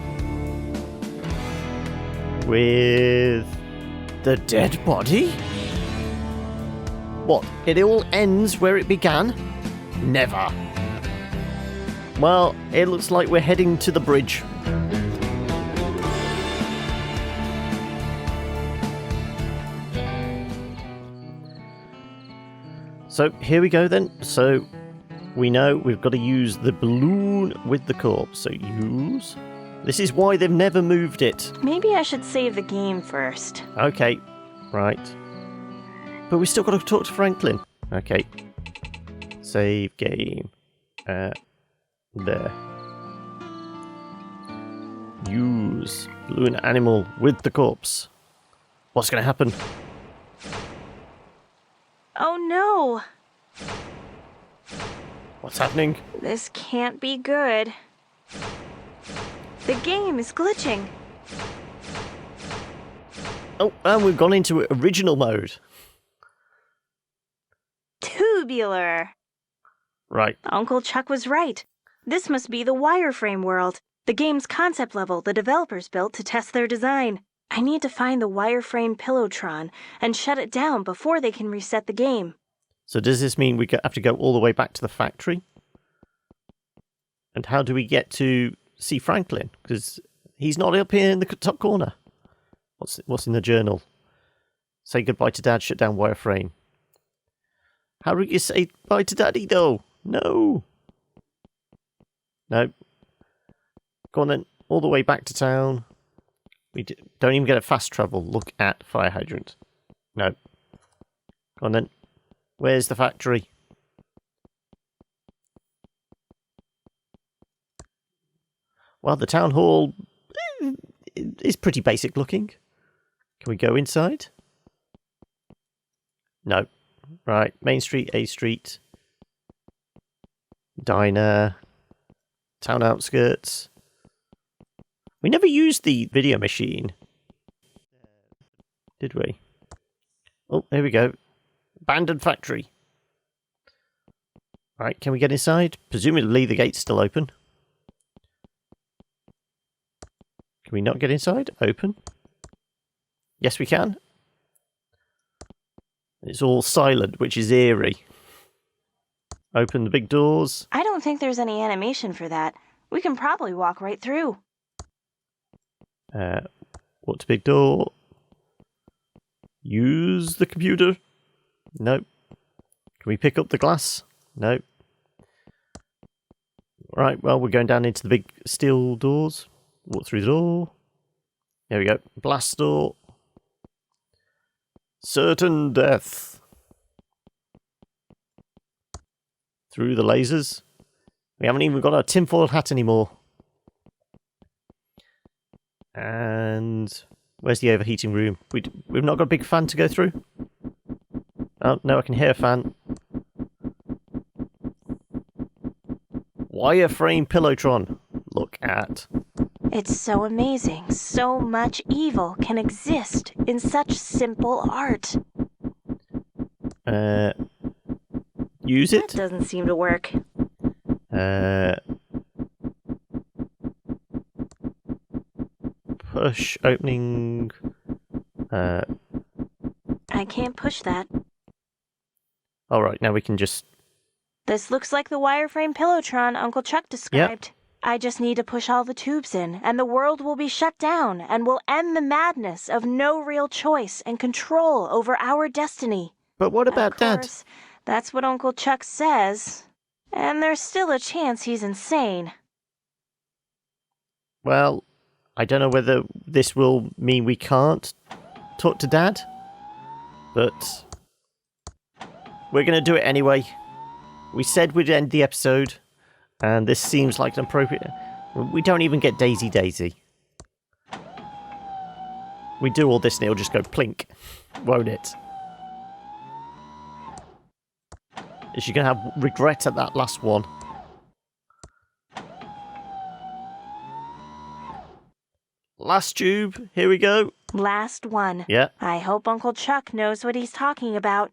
With the dead body? What, it all ends where it began? Never. Well, it looks like we're heading to the bridge. So here we go then. So we know we've got to use the balloon with the corpse. So use. This is why they've never moved it. Maybe I should save the game first. Okay, right. But we still got to talk to Franklin. Okay. Save game. There. Use balloon animal with the corpse. What's going to happen? Oh no! What's happening? This can't be good. The game is glitching. Oh, and we've gone into original mode. Tubular. Right. Uncle Chuck was right. This must be the Wireframe World, the game's concept level the developers built to test their design. I need to find the wireframe Pillowtron and shut it down before they can reset the game. So does this mean we have to go all the way back to the factory? And how do we get to see Franklin? Because he's not up here in the top corner. What's in the journal? Say goodbye to Dad, shut down wireframe. How do you say bye to Daddy, though? No. No. Go on then, all the way back to town. We don't even get a fast travel. Look at fire hydrant. No. Go on then. Where's the factory? Well, the town hall is pretty basic looking. Can we go inside? No. Right. Main Street, A Street. Diner. Town outskirts. We never used the video machine. Did we? Oh, here we go. Abandoned factory. Right, can we get inside? Presumably the gate's still open. Can we not get inside? Open. Yes, we can. It's all silent, which is eerie. Open the big doors. I don't think there's any animation for that. We can probably walk right through. Walk to big door. Use the computer. Nope. Can we pick up the glass? Nope. Right, well, we're going down into the big steel doors. Walk through the door. There we go. Blast door. Certain death. Through the lasers. We haven't even got our tinfoil hat anymore. And where's the overheating room? We've not got a big fan to go through? Oh, no, I can hear a fan. Wireframe Pillowtron. Look at. It's so amazing. So much evil can exist in such simple art. Use it? That doesn't seem to work. Push opening. I can't push that. Alright, now we can just... This looks like the wireframe Pillowtron Uncle Chuck described. Yep. I just need to push all the tubes in, and the world will be shut down, and we'll end the madness of no real choice and control over our destiny. But what about Dad? Of course, that's what Uncle Chuck says. And there's still a chance he's insane. Well, I don't know whether this will mean we can't talk to Dad, but we're going to do it anyway. We said we'd end the episode, and this seems like an appropriate... We don't even get Daisy. We do all this and it'll just go plink, won't it? Is she going to have regret at that last one? Last tube, here we go. Last one. Yeah. I hope Uncle Chuck knows what he's talking about.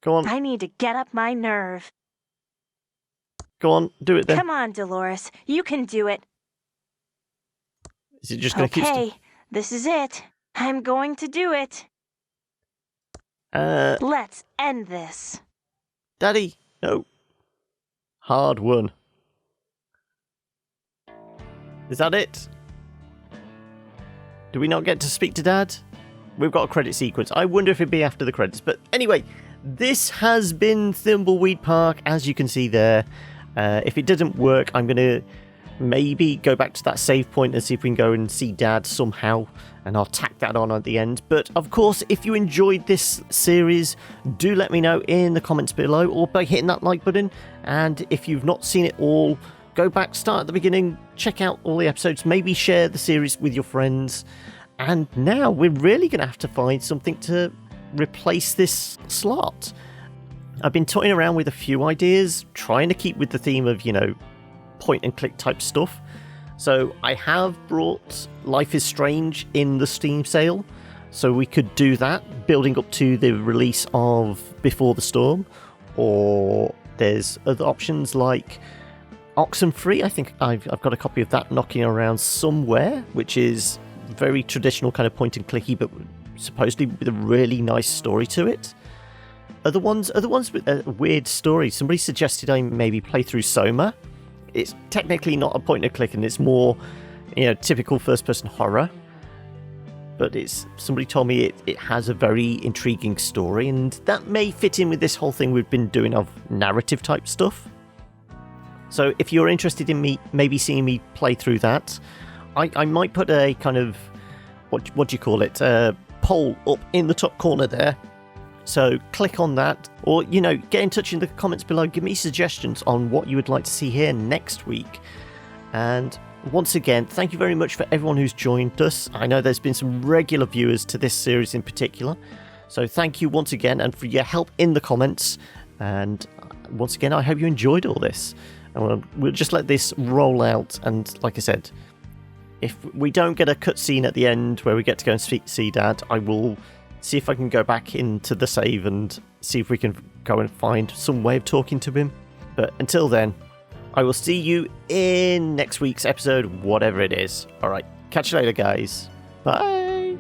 Go on. I need to get up my nerve. Go on, do it then. Come on, Dolores. You can do it. Is it just going to keep... Okay, this is it. I'm going to do it. Let's end this. Daddy, no. Hard one. Is that it? Do we not get to speak to Dad? We've got a credit sequence. I wonder if it'd be after the credits. But anyway, this has been Thimbleweed Park, as you can see there. If it doesn't work, I'm going to maybe go back to that save point and see if we can go and see Dad somehow, and I'll tack that on at the end. But of course, if you enjoyed this series, do let me know in the comments below or by hitting that like button. And if you've not seen it all, go back, start at the beginning, check out all the episodes, maybe share the series with your friends. And now we're really going to have to find something to replace this slot. I've been toying around with a few ideas, trying to keep with the theme of, you know, point and click type stuff. So I have brought Life is Strange in the Steam sale, so we could do that, building up to the release of Before the Storm, or there's other options like Oxenfree. I think I've got a copy of that knocking around somewhere, which is very traditional kind of point and clicky, but supposedly with a really nice story to it. Other ones with a weird story. Somebody suggested I maybe play through Soma. It's technically not a point and click, and it's more, you know, typical first-person horror. But somebody told me it has a very intriguing story, and that may fit in with this whole thing we've been doing of narrative type stuff. So if you're interested in maybe seeing me play through that, I might put a kind of, what do you call it, poll up in the top corner there. So click on that, or, you know, get in touch in the comments below. Give me suggestions on what you would like to see here next week. And once again, thank you very much for everyone who's joined us. I know there's been some regular viewers to this series in particular. So thank you once again, and for your help in the comments. And once again, I hope you enjoyed all this. And we'll just let this roll out. And like I said, if we don't get a cutscene at the end where we get to go and see Dad, I will see if I can go back into the save and see if we can go and find some way of talking to him. But until then, I will see you in next week's episode, whatever it is. Alright, catch you later, guys. Bye!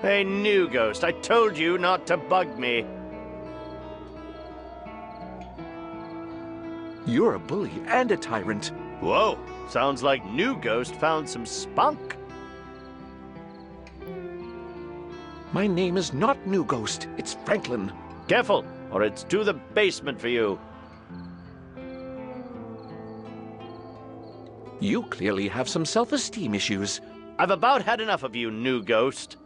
Hey, new ghost, I told you not to bug me. You're a bully and a tyrant. Whoa, sounds like new ghost found some spunk. My name is not New Ghost, it's Franklin. Careful, or it's to the basement for you. You clearly have some self-esteem issues. I've about had enough of you, new ghost.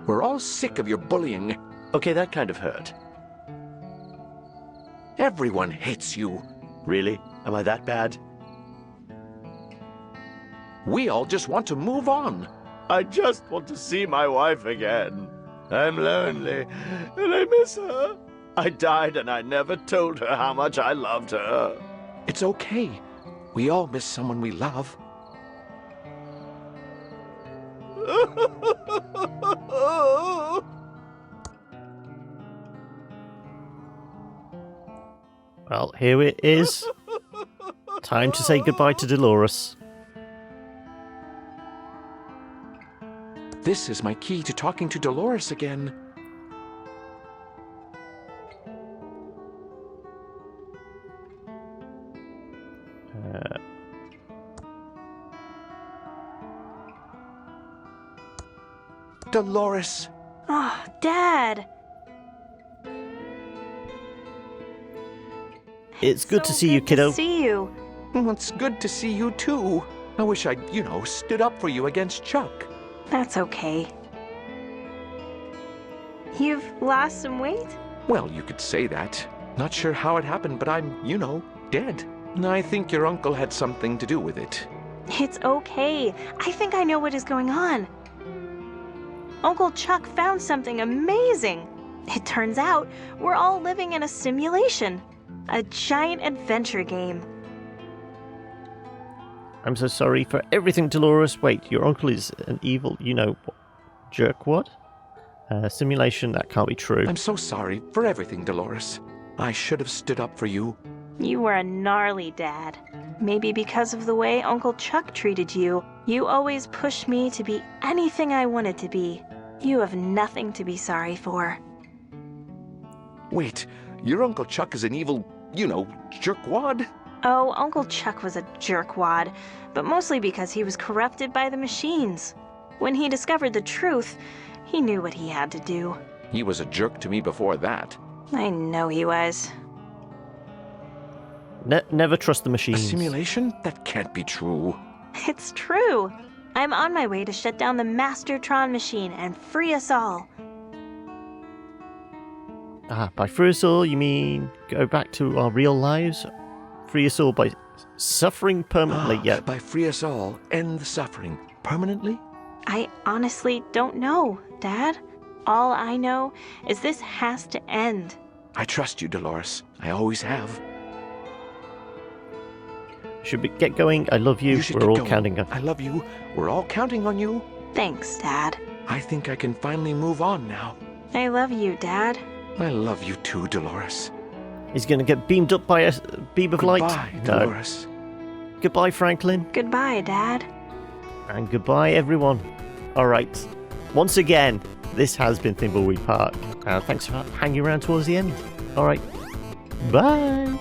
We're all sick of your bullying. Okay, that kind of hurt. Everyone hates you. Really? Am I that bad? We all just want to move on. I just want to see my wife again. I'm lonely, and I miss her. I died and I never told her how much I loved her. It's okay. We all miss someone we love. Well, here it is. Time to say goodbye to Dolores. This is my key to talking to Dolores again. Dolores. Oh, Dad. It's good to see you, kiddo. See you. Well, it's good to see you too. I wish I'd, stood up for you against Chuck. That's okay. You've lost some weight? Well, you could say that. Not sure how it happened, but I'm, dead. And I think your uncle had something to do with it. It's okay. I think I know what is going on. Uncle Chuck found something amazing. It turns out we're all living in a simulation. A giant adventure game. I'm so sorry for everything, Dolores. Wait, your uncle is an evil, jerkwad? Simulation, that can't be true. I'm so sorry for everything, Dolores. I should have stood up for you. You were a gnarly dad. Maybe because of the way Uncle Chuck treated you. You always pushed me to be anything I wanted to be. You have nothing to be sorry for. Wait, your Uncle Chuck is an evil, jerkwad? Oh, Uncle Chuck was a jerkwad, but mostly because he was corrupted by the machines. When he discovered the truth, he knew what he had to do. He was a jerk to me before that. I know he was. Never trust the A machines. simulation? That can't be true. It's true. I'm on my way to shut down the Mastertron machine and free us all. By free us all, you mean go back to our real lives? Free us all by suffering permanently, yeah. By free us all, end the suffering permanently? I honestly don't know, Dad. All I know is this has to end. I trust you, Dolores. I always have. Should we get going? I love you. should We're get all going. counting on. I love you. We're all counting on you. Thanks, Dad. I think I can finally move on now. I love you, Dad. I love you too, Dolores. He's going to get beamed up by a beam of light. Goodbye, No. Dolores. Goodbye, Franklin. Goodbye, Dad. And goodbye, everyone. All right. Once again, this has been Thimbleweed Park. Thanks for hanging around towards the end. All right. Bye.